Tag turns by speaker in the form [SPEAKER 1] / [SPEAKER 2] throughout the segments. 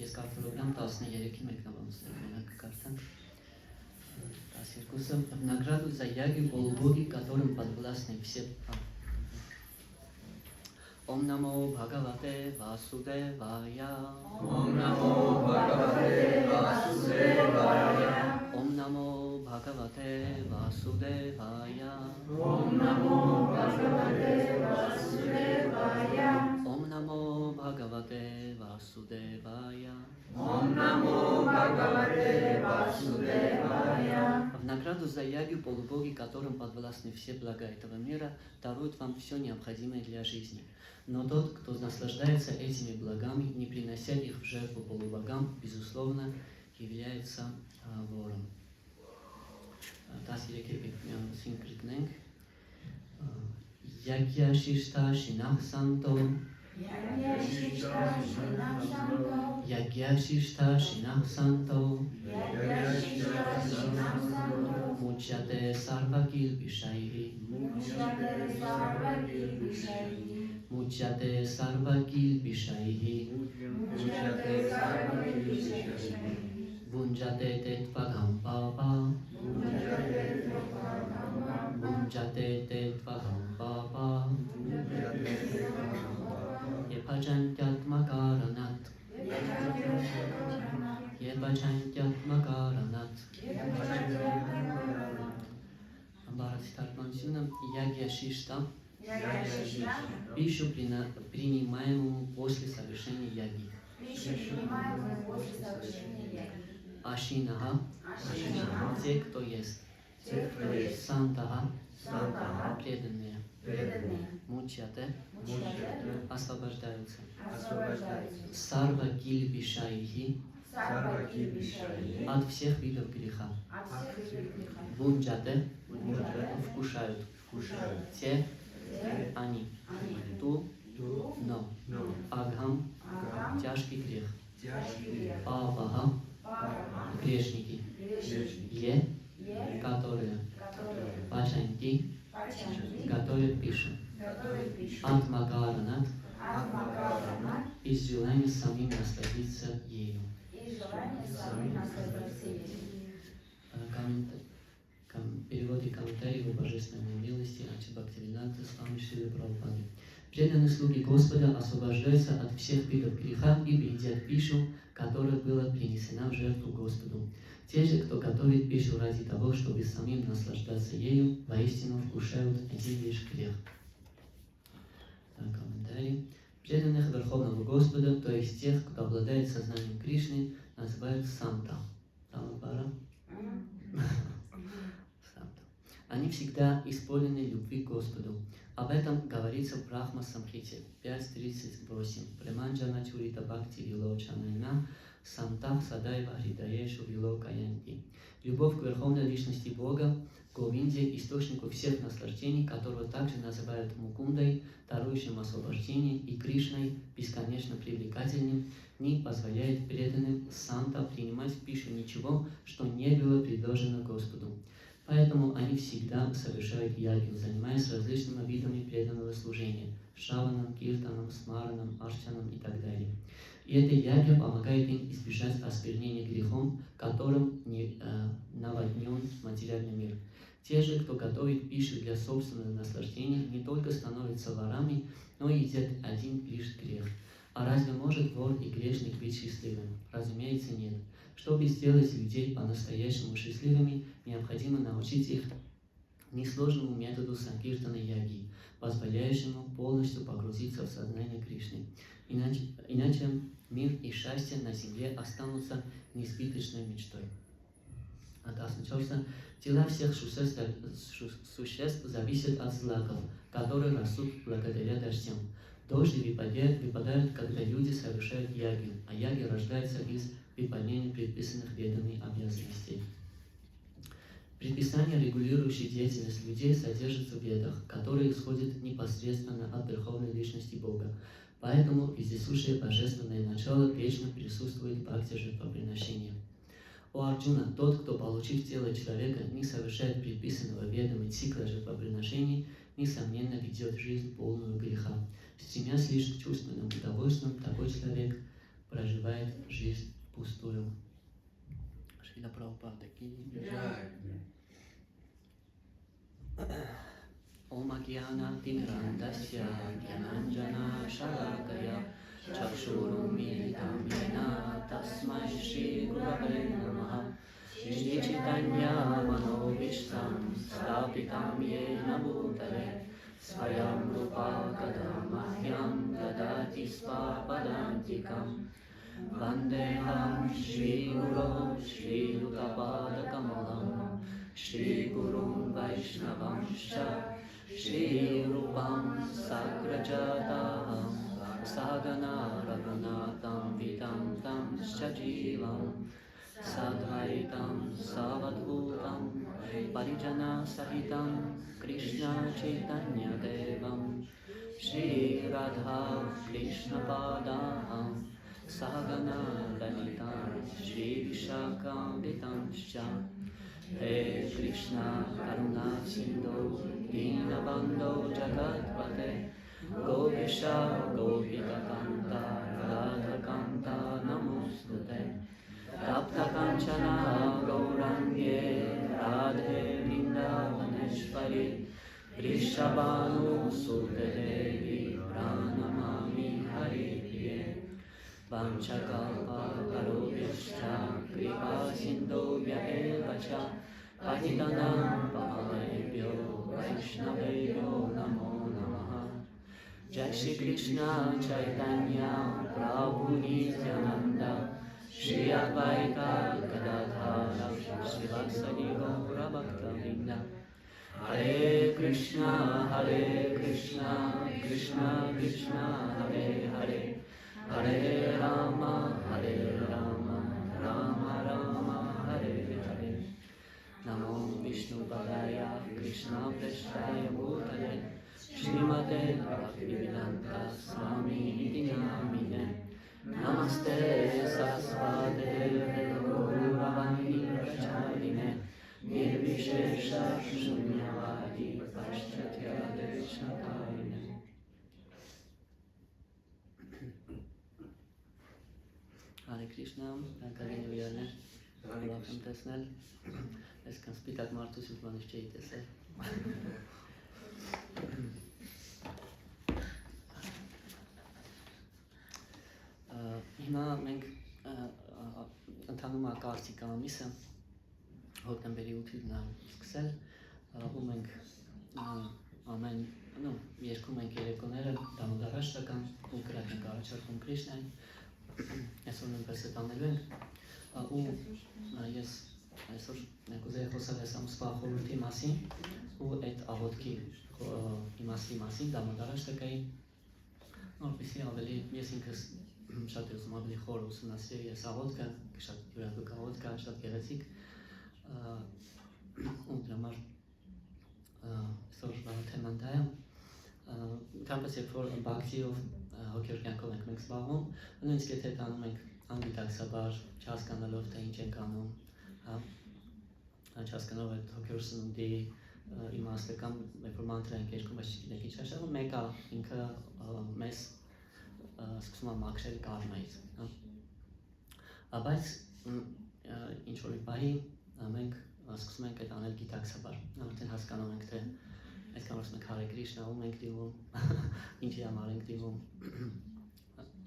[SPEAKER 1] Ես կարդալով 13-ի մեկնաբանությունները մենակ կկարդանք 12-ը в награду за ягью полубоги, которым подвластны все. Ом намо Бхагавате Васудевая.
[SPEAKER 2] Ом намо Бхагавате Васудевая.
[SPEAKER 1] Ом намо Бхагавате Васудевая.
[SPEAKER 2] Ом намо Бхагавате Васудевая.
[SPEAKER 1] Ом намо Бхагавате Васудевая.
[SPEAKER 2] Ом намо Бхагавате Васудевая.
[SPEAKER 1] В награду за ягью полубоги, которым подвластны все блага этого мира, даруют вам все необходимое для жизни. Но тот, кто наслаждается этими благами, не принося их в жертву полубогам, безусловно, является вором. Das hier sinkritnենք. Ягья Шишта Шинах Санто. Ягья Шишта Шинах Санто. Мучяте Сарвакил Бишайри. Мучяте Сарвакил Бишайри. Бунджате Тетвагам Папа. Бунджате Тетвагам Папа. Епачантятмакаранат. Епачантятмакаранат. Бхаратхитарпанчуна Ягья Шишта. Пищу, принимаемую после совершения яги. Ашинаха. Те, кто ест. Сантаха. Преданные. Мучяте. Освобождаются. Сарва кильбишайхи. От всех видов греха. Бунджате. Вкушают. Те. Они. Ту. Но. Агхам. Тяжкий грех. Папаха. Грешники. Е. Которые. Пачанти. Готовят пищу. Атмагаранат. Из желания самим насладиться ею. Перевод и комментарий в Божественной милости Ачи Бхактивинода Свами Шрилы Прабхупады. Преданные слуги Господа освобождаются от всех видов греха и едят пищу, которая была принесена в жертву Господу. Те же, кто готовит пищу ради того, чтобы самим наслаждаться ею, воистину вкушают один лишь грех. Комментарий. Преданных Верховного Господа, то есть тех, кто обладает сознанием Кришны, называют Санта. Самапара. Они всегда исполнены любви к Господу. Об этом говорится в Брахма Самхите 5.38. Преманджана Чурита Бхакти Вилочанайна Сантах Садайва Хридаешу Вилокаянти. Любовь к Верховной Личности Бога, Говинде, источнику всех наслаждений, которого также называют Мукундой, дарующим освобождение, и Кришной, бесконечно привлекательным, не позволяет преданным Санта принимать в пищу ничего, что не было предложено Господу. Поэтому они всегда совершают ягью, занимаясь различными видами преданного служения – шаваном, киртаном, смараном, арчаном и так далее. И эта ягья помогает им избежать осквернения грехом, которым наводнен материальный мир. Те же, кто готовит пищу для собственного наслаждения, не только становятся ворами, но и едят один лишь грех. А разве может вор и грешник быть счастливым? Разумеется, нет. Чтобы сделать людей по-настоящему счастливыми, необходимо научить их несложному методу санкиртана яги, позволяющему полностью погрузиться в сознание Кришны. Иначе мир и счастье на земле останутся несбыточной мечтой. Тела всех существ зависят от злаков, которые растут благодаря дождям. Дожди выпадают, когда люди совершают ягью, а яги рождаются из выполнения предписанных ведами обязанностей. Предписания, регулирующие деятельность людей, содержатся в ведах, которые исходят непосредственно от Верховной Личности Бога. Поэтому вездесущее божественное начало вечно присутствует в бхакти жертвоприношения. О Арджуна, тот, кто, получив тело человека, не совершает предписанного ведами цикла жертвоприношений, несомненно ведет жизнь полную греха. Стремясь лишь к чувственным удовольствиям, такой человек проживает жизнь пустую. Шрила Прабхупада ки джай. Om Agyana Timirandasya Gyananjana Shalakaya Chakshurumilitam Yena Tasmai Shri Gurave Namaha Shri Chaitanya Manovishtam Stapitam Yena Bhutale Swayam Rupa Kadamahyam Dadati Svapadantikam Vandeham Shri Guru Shri Yudapada Kamalam Shri Gurum Vaishnavamscha Shri Rupam Sagrajataham Sagana Raghunatam Vitam Tam Shajivam Sadhaitam Savadhutam Parijana Sahitam Krishna Chaitanya Devam Shri Radha Krishna Padaham Sagana Lalitam Shri Vishakam Vitam Shah He Krishna Karuna Sindhu Dinabandho Jagatpate Gopisha Gopika Kanta Radha Kanta Namostute Tapta Kanchana Gaurangye Radhe Vrindavaneshwari Rishabhanu Sute Devi Pranamami Hari Priye Vanchakalpa Tarobhyascha Kripa Sindhubhya eva cha Patitanam Pavanebhyo Vaishnavebhyo Namo Namaha Jai Shri Krishna Chaitanya Prabhu Nityananda Shri Advaita Gadadhara Srivasadi Gaura Bhakta-vrinda Hare Krishna Krishna Krishna Hare Hare Hare Rama, Rama Rama, Hare Hare. Namo Vishnu Padaya, Krishna Prasthaya Bhutale, Srimate Bhaktivedanta Swami Iti Namine. Namaste Sarasvate Gauravani Pracharine, Nirvishesha Shunyavadi Paschatya Deshnatayine. Hare Krishna, Karine Vyaner, Welcome Tesnel. Es kan spitat Martus ut man ikke tesel. Հիմա մենք ընթանում ակարծիկ ամիսը հոկտեմբերի 8-ին սկսել ու մենք ամեն երկում ենք երեկոները դամոդարաշտական ու կրակ ենք առաջարկում Կրիշնային այսօր նույնպես է տանելու ենք ու ես այսօր կուզեի խոսալ այս ամսվա խորհրդի մասին ու այդ աղոթքի իմաստի մասին դամոդարաշտակայի որպեսզի ավելի ես ինքս շատ ուզում ավելի խոր ուսումնասիրել ես աղոթքը, շատ յուրահատուկ աղոթք է, շատ գեղեցիկ ու դրա համար այսօր թեման դա է Campus երբ որ բակտիով հոգևոր կյանքով ենք մենք զբաղվում նույնիսկ եթե տանում ենք անգիտակցաբար չհասկանալով թե ինչ ենք անում չհասկանալով այդ հոգևոր սնունդի իմաստը կամ երբ որ մանտրա ենք երգում բայց չգիտենք ինչ է շեղում մեկը ինքը մեզ սկսում եմ մաքրել կարմայից բայց ինչ-որ մի պահի մենք սկսում ենք այդ անել գիտակցաբար արդեն հասկանում ենք թե այսքան որ մենք Հարե Կրիշնա ում ենք դիմում ինչի համար ենք դիմում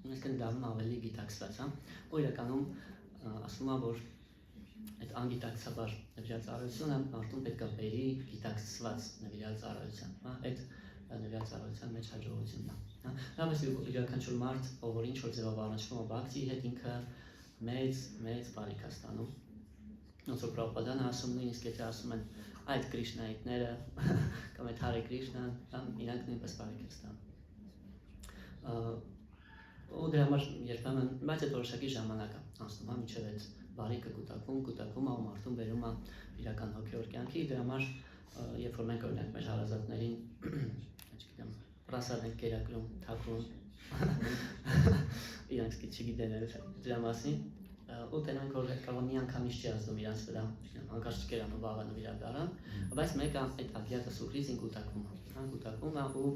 [SPEAKER 1] այսինքն դառնում ավելի գիտակցված ու իրականում ասում եմ որ այդ անգիտակցաբար նվիրած ծառայությունը մարդուն պետք է բերի գիտակցված նվիրած ծառայության այդ նվիրած ծառայության մեջ հաջողությունն է Նամես յուրաքանչյուր մարդ, ով որ ինչ-որ ձևով առնչվում է բակտիի հետ ինքը մեծ բարիք է ստանում ոնց որ Պրաբհուպադան ասում նույնիսկ եթե ասում են այդ Կրիշնայիթները կամ այդ Հարե Կրիշնան իրանք նույնպես բարիք են ստանում ու դրա համար երբեմն բայց այդ որոշակի ժամանակ է անցնում մինչև այդ բարիքը կուտակվում ու մարդուն բերում է իրական հոգևոր կյանքի դրա համար երբ որ մենք օրինակ մեր հարազատներին Պրասադ ենք կերակրում, թակում, իրանք չգիտեն դրա մասին ու տենանք որ կարող մի անգամից չի ազդում իրանց վրա, հանկարծ չկերան ու վաղը նվիրակ առան, բայց մեկը այդ ագյատը սուխրից ինք կուտակվում է ու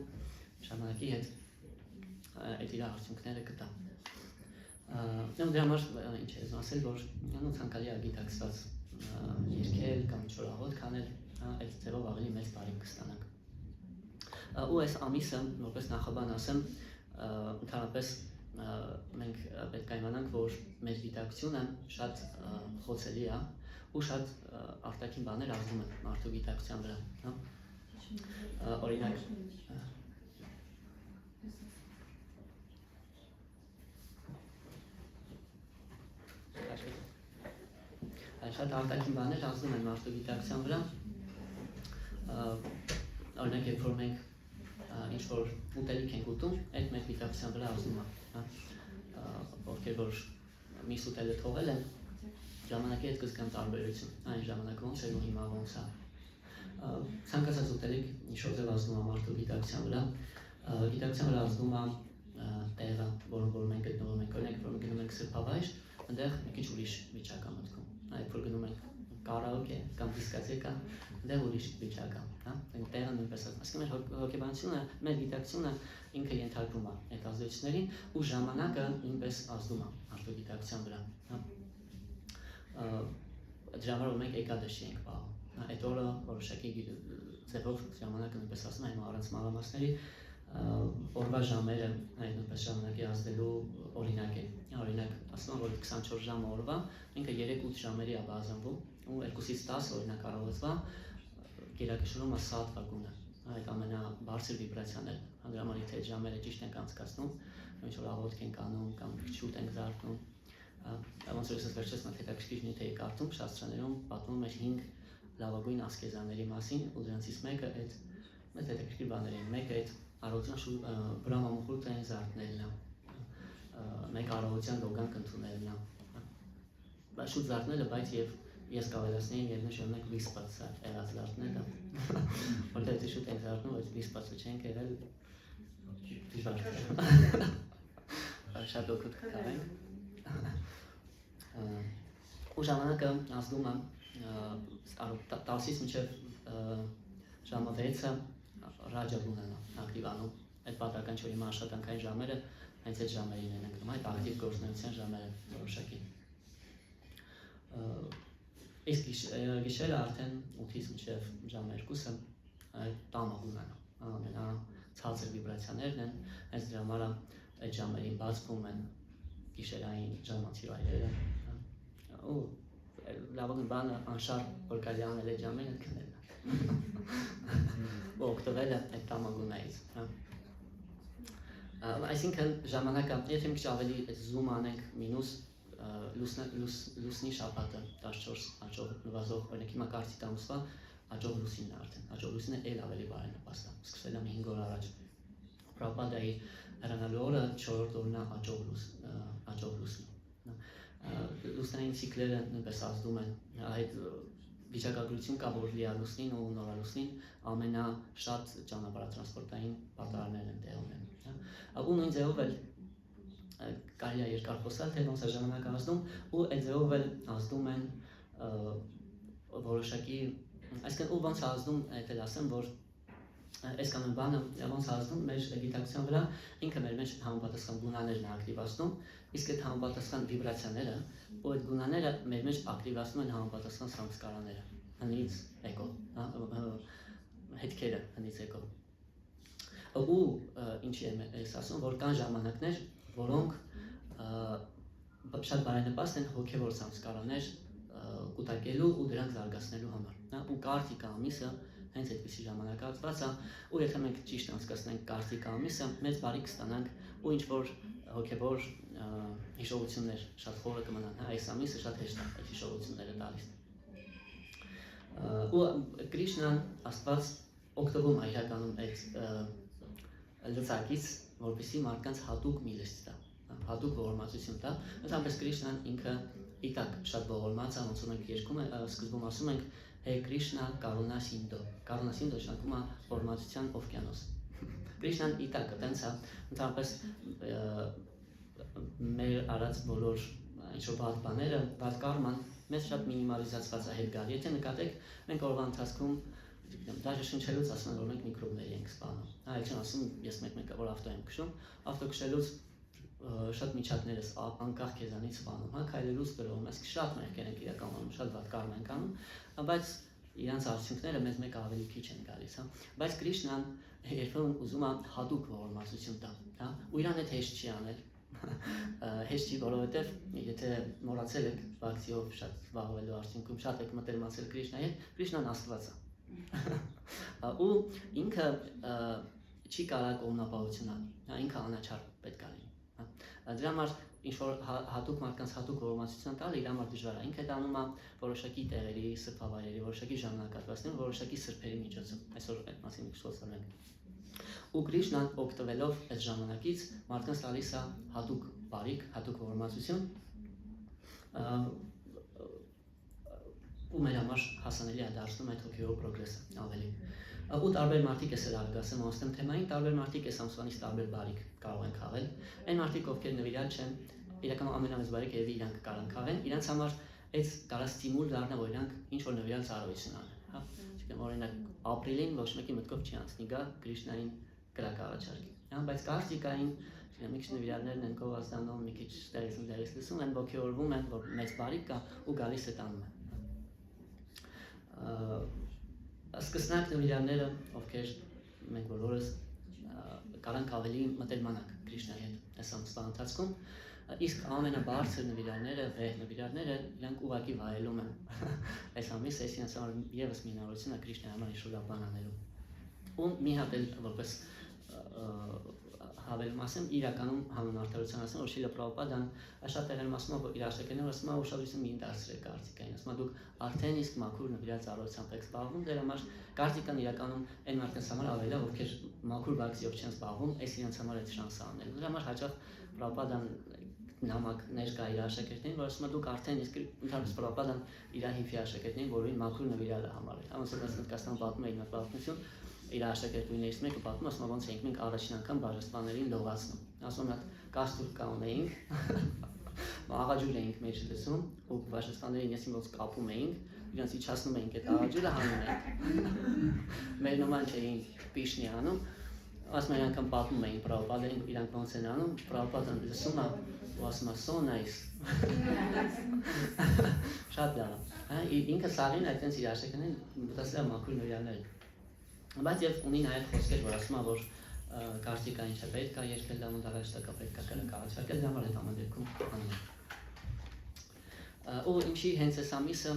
[SPEAKER 1] ժամանակի հետ այդ իր արդյունքները կտա Դրա համար ինչ ես ասել, որ ցանկալի է գիտակցված երկել կամ չորահոտ կանել, այդ ձևով ավելի մեծ բարիք կստանանք։ Ու այս ամիսը, որպես նախաբան ասեմ, ընդհանրապես մենք պետք է իմանանք, որ մեր գիտակցությունը շատ խոցելի է ու շատ արտաքին բաներ ազդում են մարդու գիտակցության վրա, օրինակ շատ արտաքին բաներ ազդում են մարդու գիտակցության վրա, օրինակ երբ որ մենք ինչ-որ ուտելիք ենք ուտում, այդ մեր գիտակցության վրա ազդում է, ովքեր որ միս ուտելը թողել են, ժամանակի հետ կզգան տարբերություն, այն ժամանակ ոնց էր ու հիմա ոնց է։ Ցանկացած ուտելիք ինչ-որ ձև ազդում է մարդու գիտակցության վրա, գիտակցության վրա ազդում է տեղը, որում որ մենք գտնվում ենք, օրինակ որ մենք գնում ենք սրբավայր, այնտեղ մի քիչ ուրիշ վիճակ է մտքում, երբ որ գնում ենք կարաոկե կամ դիսկոտեկա, այնտեղ ուրիշ վիճակ է, այդ տեղը նույնպես է։ Այսինքն մեր հոգեբանությունը, մեր գիտակցությունը ինքը ենթարկվում է այդ ազդեցություններին ու ժամանակը նույնպես ազդում է մարդու գիտակցության վրա։ Դրա համար որ մենք էկադեշի ենք պահում, այդ օրը որոշակի ձևով ժամանակը նույնպես ասում է առանց մանրամասների, օրվա ժամերը այդ նույնպես ժամանակի ազդելու օրինակ է, օրինակ ասում եմ որ 24 ժամը օրվա, ինքը 3-8 ժամերի է բաժանվում ու 2-ից 10 օրինակ առավոտվա գերակշռում է սատվա գունը, այդ ամենաբարձր վիբրացիաներն, դրա համար եթե այդ ժամերը ճիշտ ենք անցկացնում, ինչ որ աղոթք ենք անում կամ շուտ ենք զարթնում, ոնց որ ես վերջերս հետաքրքիր նյութ էի կարդում, շաստրաներում պատմում էր 5 լավագույն ասկեզաների մասին ու դրանցից մեկը այդ հետաքրքիր բաներ էին, մեկը այդ առողջության բրամամուխուրտային զարթնելն է, մեկ առողջության լոգանք ընդունելն է, շուտ զարթնելը, բայց եւ ես կավելացնեի միևնույն վիսպած եղած զարթնելը, որտեղ եթե շուտ ենք զարթնում, բայց վիսպածը չենք եղել, դժվար է, շատ օգուտ կկարենք, ու ժամանակը ազդում է 10-ից մինչև ժամը 6-ը ռաջա գունն է ակտիվանում, այդ պատահական չէ հիմա աշխատանքային ժամերը հենց այդ ժամերին են ընկնում, այդ ակտիվ գործունեության ժամերը որոշակի։ Իսկ գիշերը արդեն 8-ից մինչև ժամը 2-ը տամա գունն է, ամենացածր վիբրացիաներն են, հենց դրա համար այդ ժամերին բացվում են գիշերային ժամանցի վայրերը, ու լավագույն բանը անշարժ որ կարելի անել այդ ժամերին քնելն է, ու օգտվելը այդ տամա գունայից։ Այսինքն ժամանակը, եթե մի քիչ ավելի զում անենք մինուս լուսնի շաբաթը 14 աճող նվազող, օրինակ հիմա կարծի տամսվա աճող լուսինն է արդեն, աճող լուսինը էլ ավելի բարենպաստ է, սկսվել է 5 օր առաջ։ Պրաբհադայի հեռանալու օրը 4-րդ օրն է աճող լուսնի։ Լուսնային ցիկլերը նույնպես ազդում են, այդ վիճակագրություն կա, որ լիալուսնին ու նորալուսնին ամենաշատ ճանապարհատրանսպորտային պարտարներն են տեղ ունենում։ Ու նույն ձևով էլ կարելի է երկար խոսալ, թե ոնց է ժամանակը ազդում, ու այդ ձևով էլ ազդում են որոշակի, այսինքն ու ոնց է ազդում, այդ էլ ասեմ, որ այս կանոն բանը ոնց է ազդում մեր գիտակցության վրա, ինքը մեր մեջ համապատասխան գունաներն է ակտիվացնում, իսկ այդ համապատասխան վիբրացիաները ու այդ գունաները մեր մեջ ակտիվացնում են համապատասխան սամսկարաները, հնից էկո, հետքերը հնից էկո։ Ու ինչի եմ ես ասում, որ կան ժամանակներ, որոնք շատ բարենպաստ են հոգևոր սամսկարաններ կուտակելու ու դրանք զարգացնելու համար, ու կարտիկա ամիսը հենց այդպիսի ժամանակահատված է, ու եթե մենք ճիշտ անցկացնենք կարտիկա ամիսը, մեծ բարիք կստանանք ու ինչ-որ հոգևոր հիշողություններ շատ խորը կմնան, այս ամիսը շատ հեշտ է այդ հիշողությունները տալիս։ Ու Կրիշնան Աստված օգտվում է իրականում այդ լծակից, որպեսզի մարդկանց հատուկ միլոց տա, հատուկ ողորմածություն տա, ընդհանրապես Կրիշնան ինքը իտակ շատ ողորմած է, ոնց որ մենք երգում սկզբում ասում ենք Հե Կրիշնա Կարունա Սինդո, Կարունա Սինդո նշանակում է ողորմածության օվկիանոս։ Կրիշնան իտակը տենց է, ընդհանրապես մեր արած բոլոր ինչ-որ վատ բաները, վատ կարման մեզ շատ մինիմալիզացված է հետ գալ։ Եթե նկատեք, մենք օրվա ընթացքում դաժե շնչելուց ասում են, որ մենք միկրոբների ենք սպանում։ Այլ չեմ ասում, ես մեկ-մեկ որ ավտո եմ քշում, ավտո քշելուց շատ միջակներս անկախ քեզանից սպանում, հա, քայլելուց գրոհում, այսինքն շատ մեղքեր ենք իրականում, շատ վատ կարգ ենք անում, բայց իրանց արդյունքները մեզ մեկ ավելի քիչ են գալիս, հա, բայց Կրիշնան երբեմն ուզում է հատուկ ողորմածություն տալ, հա, ու իրան այդ հեշտ չի անել, հեշտ չի, որովհետև եթե մոռացել եք բակցիով շատ զբաղվելու արդյունքում, շատ եք մտերմացել Կրիշնայի հետ, Կրիշնան Աստված է, ու ինքը չի կարող կողմնապահություն անի, հա, ինքը անաչառ պետք է լինի, հա, դրա համար ինչ-որ հատուկ մարդկանց հատուկ ողորմածություն տալը իր համար դժվար է, ինքը դա անում է որոշակի տեղերի, սրբավայրերի, որոշակի ժամանակահատվածներում, որոշակի սրբերի միջոցով, այսօր այդ մասին խոսում ենք։ Ու Կրիշնան օգտվելով այս ժամանակից մարդկանց տալիս է հատուկ բարիք, հատուկ ողորմածություն, ու մեր համար հասանելի է դարձնում այդ հոգևոր պրոգրեսը ավելի։ Ու տարբեր մարդիկ ես էլ արգասեմ անցնեմ թեմային, տարբեր մարդիկ այս ամսվանից տարբեր բարիք կարող են քաղել։ Այն մարդիկ, ովքեր նվիրյալ չեն, իրականում ամենամեծ բարիքը երևի իրանք կարող քաղեն, իրանց համար այս կարա ստիմուլ դառնա, որ իրանք ինչ-որ նվիրյալ ծառայություն անեն, հա։ Այսինքն օրինակ ապրիլին ոչ մեկի մտքով չի անցնի գա Կրիշնային կրակ առաջարկի, հա, բայց կարծիկային մի քիչ նվիրյալներն են գովազդանում, մի քիչ դերից լսում են, ոգևորվում են, որ մեծ բարիք կա ու գալիս է տանում են։ Սկսնակ նվիրյալները, ովքեր մենք բոլորս կարանք ավելի մտերմանանք Կրիշնայի հետ այս ամսվա ընթացքում, իսկ ամենաբարձր նվիրյալները, վեհ նվիրյալները, իրանք ուղղակի վայելում են այս ամիսը, այս իրենց համար ևս մի հնարավորություն է Կրիշնայի համար ինչ-որ բան անելու։ Ու մի հատ էլ որպես հավելում ասեմ, իրականում հանուն արդարության ասեմ, որ Շիլա Պրաբհուպադան շատ տեղերում ասում է, որ իր աշակերտներն ասում է, ուշադրություն մի դարձրեք կարծիկային, ասում է դուք արդեն իսկ մաքուր նվիրյալ ծառայությամբ եք զբաղվում, դրա համար կարծիկան իրականում այն մարդկանց համար ավելի է, ովքեր մաքուր բակցիով չեն զբաղվում, այս իրենց համար այդ շանսը անել։ Դրա համար հաճախ Պրաբհուպադան նամակ ներկա իր աշակերտներին, որ ասում է դուք արդեն իսկ ընդհանրապես Պրաբհուպադան իր հիփի աշակերտներին, որին մաքուր նվիրյալ է համարել։ Ոնց որ Հնդկաստանում պատմում է իր պատմություն, իր աշակերտուհիներից մեկը պատմում, ասում է ոնց էինք մենք առաջին անգամ բաժանվածներին լողացնում։ Ասում է կաստուր կանեինք, աղաջուր էինք մեջ լսում, ու բաժանվածներին եսին ոնց կապում էինք, իրանց իջացնում էինք այդ աղաջուրը հանում էինք։ Մեր նման չէինք պիշնի անում, ասում են անգամ պատմում էին Պրաբհուպադին, իրանք ոնց են անում, Պրաբհուպադան լսում է ու ասում է so nice։ Շատ լավ է, հա, ինքը սաղին այդտենց իր աշակերտներին մտածել է մաքուր նվիրյալներ։ Բայց եւ ունի նաեւ խոսքեր, որ ասում է, որ կարծիկային չէ պետք է երկել դա մոդալաշտակա պետք է կարգավիճակել, դա համար այդ ամեն դեպքում անում է։ Ու ինչի հենց այս ամիսը,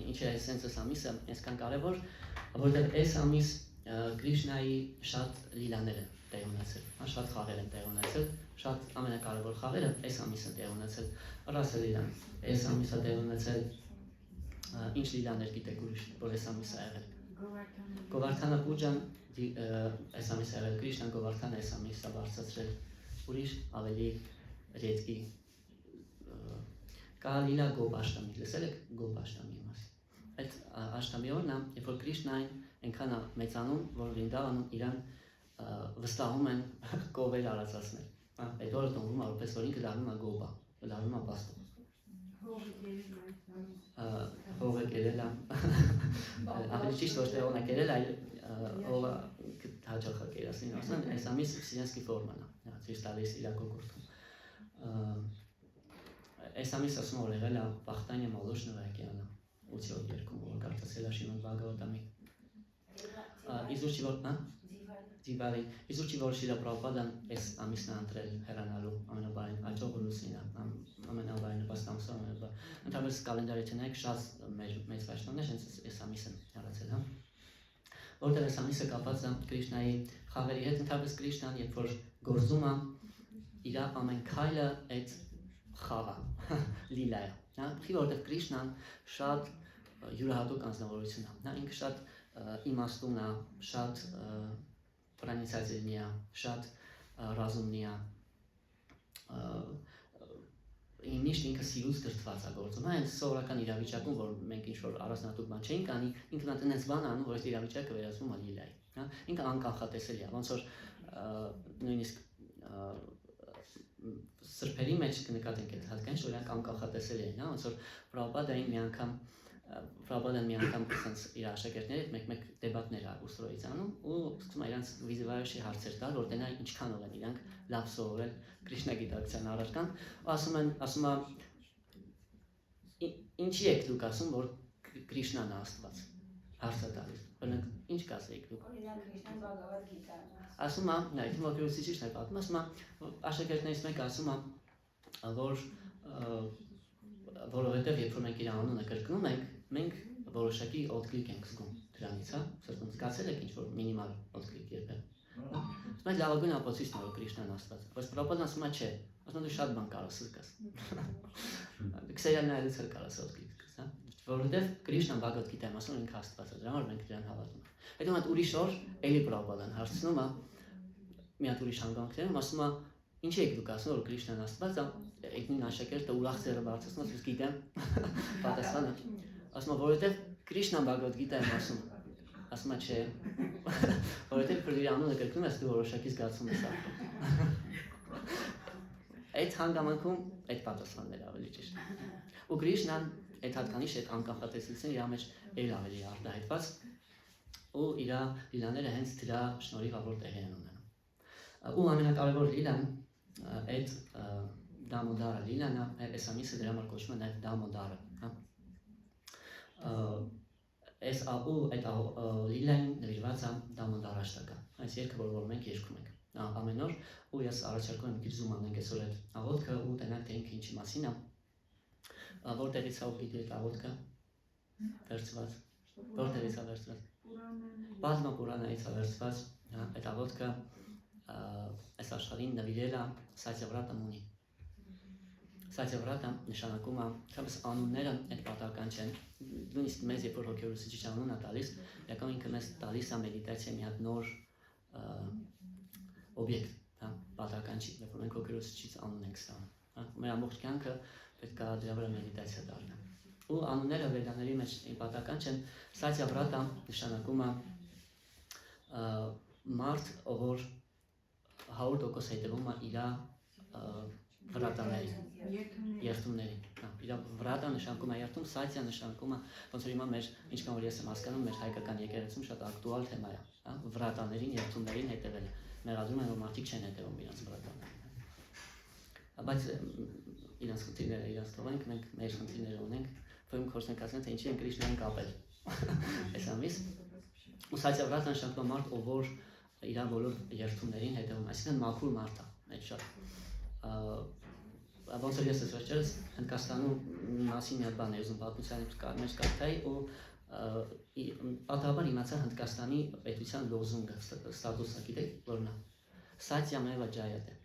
[SPEAKER 1] ինչի է հենց այս ամիսը այսքան կարևոր, որովհետեւ այս ամիս Կրիշնայի շատ լիլաներ են տեղ ունեցել, շատ խաղեր են տեղ ունեցել, շատ ամենակարևոր խաղերը այս ամիսը տեղ ունեցել, Ռասը լիլան, այս ամիսը տեղ ունեցել, ինչ լիլաներ գիտեք ուրիշ, որ այս ամիսը եղել։ Գովարդանա Պուջան այս ամիսը եղել, Կրիշնան Գովարդանը այս ամիսը բարձրացրել, ուրիշ ավելի ռեդկի կա լիլա Գոբ Աշտամի, լսել եք Գոբ Աշտամի մասին։ Այդ Աշտամի օրն է, երբ որ Կրիշնային այնքան է մեծանում, որ Վրինդավանում իրան վստահում են կովեր արածացնել։ Այդ օրը տոնվում է, որպես որ ինքը դառնում է Գոբա, դառնում է պաստող։ Հողը կերել է, ավելի ճիշտ ոչ թե հողը կերել, այլ հողը հաճախ է կերասին, ասեն, այս ամիս Վսինյանսկի ֆորման է, ցույց տալիս իր կոկորտում։ Այս ամիս ասում որ եղել է Բախտանիա Մոլոշնովա океана, 8-րդ երկում, որ կարծացել է Շիմոն Բհագավատամի։ Իզուր չի որ, հա? Ձիվալի, իզուր չի որ Շիլա Պրաբհուպադան այս ամիսն է ընտրել հեռանալու ամենաբարին աճող լուսինը, ամենաբարին նպաստ ամսը, ընդհանրապես կալենդարի չնայեք շատ մեծ վայրկյաններ հենց այս ամիսը հեռացել, հա։ Որտեղ այս ամիսը կապված է Կրիշնայի խաղերի հետ, ընդհանրապես Կրիշնան, երբ որ գործում է, իր ամեն քայլը այդ խաղը, լիլա է, հա, որտեղ Կրիշնան շատ յուրահատուկ անձնավորություն է, հա, ինքը շատ իմաստուն է, շատ պրանիցիացիլնի է, շատ ռազումնի է, միշտ ինքը սիրուց դրդված է գործում, հենց սովորական իրավիճակում, որ մենք ինչ-որ առանձնահատուկ բան չէինք անի, ինքն այդպես բան անում, որ այդ իրավիճակը վերածվում է լիլայի, հա, ինքը անկանխատեսելի է, ոնց որ նույնիսկ սրբերի մեջ կնկատենք այդ հատկանիշը, որ իրանք անկանխատեսելի են, հա, ոնց որ Պրաբհուպադային մի անգամ Պրոբոդան մի անգամ իր աշակերտների հետ մեկ դեբատներ ուսրոյից անում ու սկսում է իրանց վիզուալի հարցեր տալ, որ դենա ինչքանով են իրանք լավ սովորել Կրիշնա գիտակցության առարկան ու ասում է ինչի եք դուք ասում, որ Կրիշնան է Աստված, հարցը տալիս, բնակ ինչ կասեիք դուք։
[SPEAKER 2] Օրինակ Կրիշնան Բհագավադ Գիտա։
[SPEAKER 1] Ասում է, նա իմ ոգևորիչն է պատմում, ասում է աշակերտներից մեկը ասում է, որ որովհետև երբ որ մենք իր անունը կրկնում ենք, մենք որոշակի օդկլիկ ենք զգում դրանից, հա, սրտում զգացել եք ինչ-որ մինիմալ օդկլիկ երբեք։ Ասում է լավագույն ապացույցն է, որ Կրիշնան Աստված է, բայց Պրոբոդան ասում է չէ, ասում է դու շատ բան կարաս զգաս։ Քսերիան նայելուց էլ կարաս օդկլիկ զգաս, հա, որովհետև Կրիշնան Բհագավադ Գիտայում ասում է ինքը Աստված է, դրա համար մենք դրան հավատում ենք։ Հետո մի հատ ուրիշ օր էլի Պրոբոդան հարցնում է մի հատ ուրիշ հանգամանքներում, ասում է ինչի եք դուք ասում, որ Կրիշնան Աստված է, այդ նույն աշակերտը ուրախ ձեռը բարձրացնում, ասում գիտեմ, պատասխանը, ասում է որովհետև Կրիշնան Բհագավադ Գիտայում ասում է չէ, որովհետև իր անունը կրկնում ես դու որոշակի զգացում ես ապրում։ Այդ հանգամանքում այդ պատասխանն էր ավելի ճիշտ։ Ու Կրիշնան այդ հատկանիշ այդ անկախատեսությունը իր մեջ էլ ավելի արտահայտված ու իր լիլաները հենց դրա շնորհիվավոր տեղի են ունենում։ Ու ամենակարևոր լիլան այդ Դամոդարը լիլան է, այս ամիսը դրա համար կոչվում է նաև Դամոդարը, հա։ Այս այդ լիլային նվիրված է Դամոդար աշտակը, այս երգը, որ մենք երգում ենք ամեն օր, ու ես առաջարկում եմ մի քիչ զում անենք այսօր այդ աղոթքը ու տենանք թե ինքը ինչի մասին է, որտեղից է ուղղի այդ աղոթքը վերցված, որտեղից է վերցված, Բազմա Պուրանայից է վերցված, այդ աղոթքը այս աշխարհին նվիրել է Սատյավրատա Մունի։ Սատյավրատա նշանակում է, ինչպես անունները այդ պատահական չեն, նույնիսկ մեզ երբ որ հոգևորացիչ անուն է տալիս, իրական ինքը մեզ տալիս է մեդիտացիա մի հատ նոր օբյեկտ, հա, պատահական չի, երբ որ մենք հոգևորացիչ անուն ենք ստանում, հա, մեր ամբողջ կյանքը պետք է դրա վրա մեդիտացիա դառնա։ Ու անունները վեդաների մեջ պատահական չեն, Սատյավրատա նշանակում է մարդ, ով որ 100% հետևում է իր վրատաների, երթումների, իր վրատը նշանակում է երթում, Սատյա նշանակում է, ոնց որ հիմա մեր, ինչքան որ ես եմ հասկանում, մեր հայկական եկեղեցում շատ ակտուալ թեմա է, վրատաներին, երթումներին հետևելը, մեղադրում են, որ մարդիկ չեն հետևում իրենց վրատաներին, բայց իրենց խնդիրները իրենց թողենք, մենք մեր խնդիրները ունենք, որում խոսք ենք ասեն, թե ինչի են Կրիշնային կապել, այս ամիս, ու Սատյավրատա նշանակում է մարդ, ով որ իր բոլոր երթումներին հետևում, այսինքն մաքուր մարդ է, այդ շատ ոնց որ ես այս վերջերս Հնդկաստանում մասին մի հատ բան ուզում պատմության մեջ կարդայի ու պատահաբար իմացա Հնդկաստանի պետության լոզունգը, ստատուսը, գիտեք որն է, Սատյամևա Ջայատե,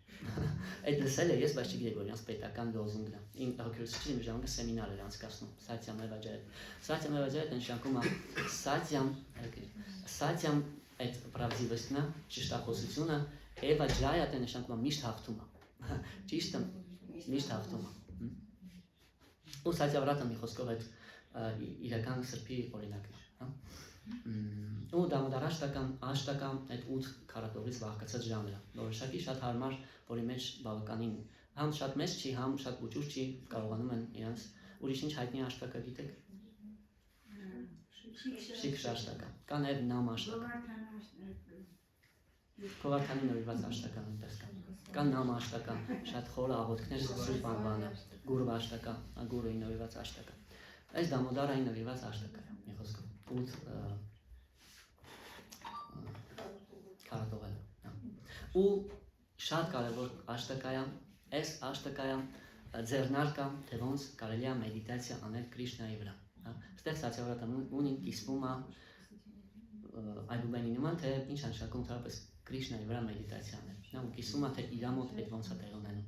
[SPEAKER 1] այդ լսել եմ ես, բայց չգիտեի որ իրանց պետական լոզունգն է, իմ հոգևորացիչի իմ ժամանակ սեմինար էր անցկացնում, Սատյամևա Ջայատե, Սատյամևա Ջայատը նշանակում է Սատյամ այդ правдивостն է, ճշտախոսությունը, Էվա Ջայատը նշանակում է միշտ հաղթումը, ճիշտը միշտ հաղթումը։ Ու Սատյավրատը մի խոսքով այդ իրական սրբի օրինակն է։ Ու Դամոդար աշտակը այդ 8 քառակողից բաղկացած ժանր է, որոշակի շատ հարմար, որի մեջ բավականին համ շատ մեծ չի, համ շատ ուժուր չի, կարողանում են իրենց ուրիշ ինչ հայտնի աշտակը գիտեք։ Շիկշ աշտակը, կա նաև նամ աշտակը։ Քովարթանի նվիրված աշտակը նույնպես կա։ Կա նամ աշտակը, շատ խորը աղոթքներ սուրբ անվանը, Գուրվ աշտակը, Գուրուի նվիրված աշտակը։ Այս Դամոդարային նվիրված աշտակը է, մի խոսքով, 8 քառակողել։ Ու շատ կարևոր աշտակա է, այս աշտակա է ձեռնարկը, թե ոնց կարելի է մեդիտացիա անել Կրիշնայի վրա։ Այստեղ Սատյավրատա Մունին կիսվում է այբուբենի նման, թե ինչ նշանակում թարապես Կրիշնայի վրա մեդիտացիա անել։ Նա կիսվում է, թե իր մոտ այդ ոնց է տեղի ունենում։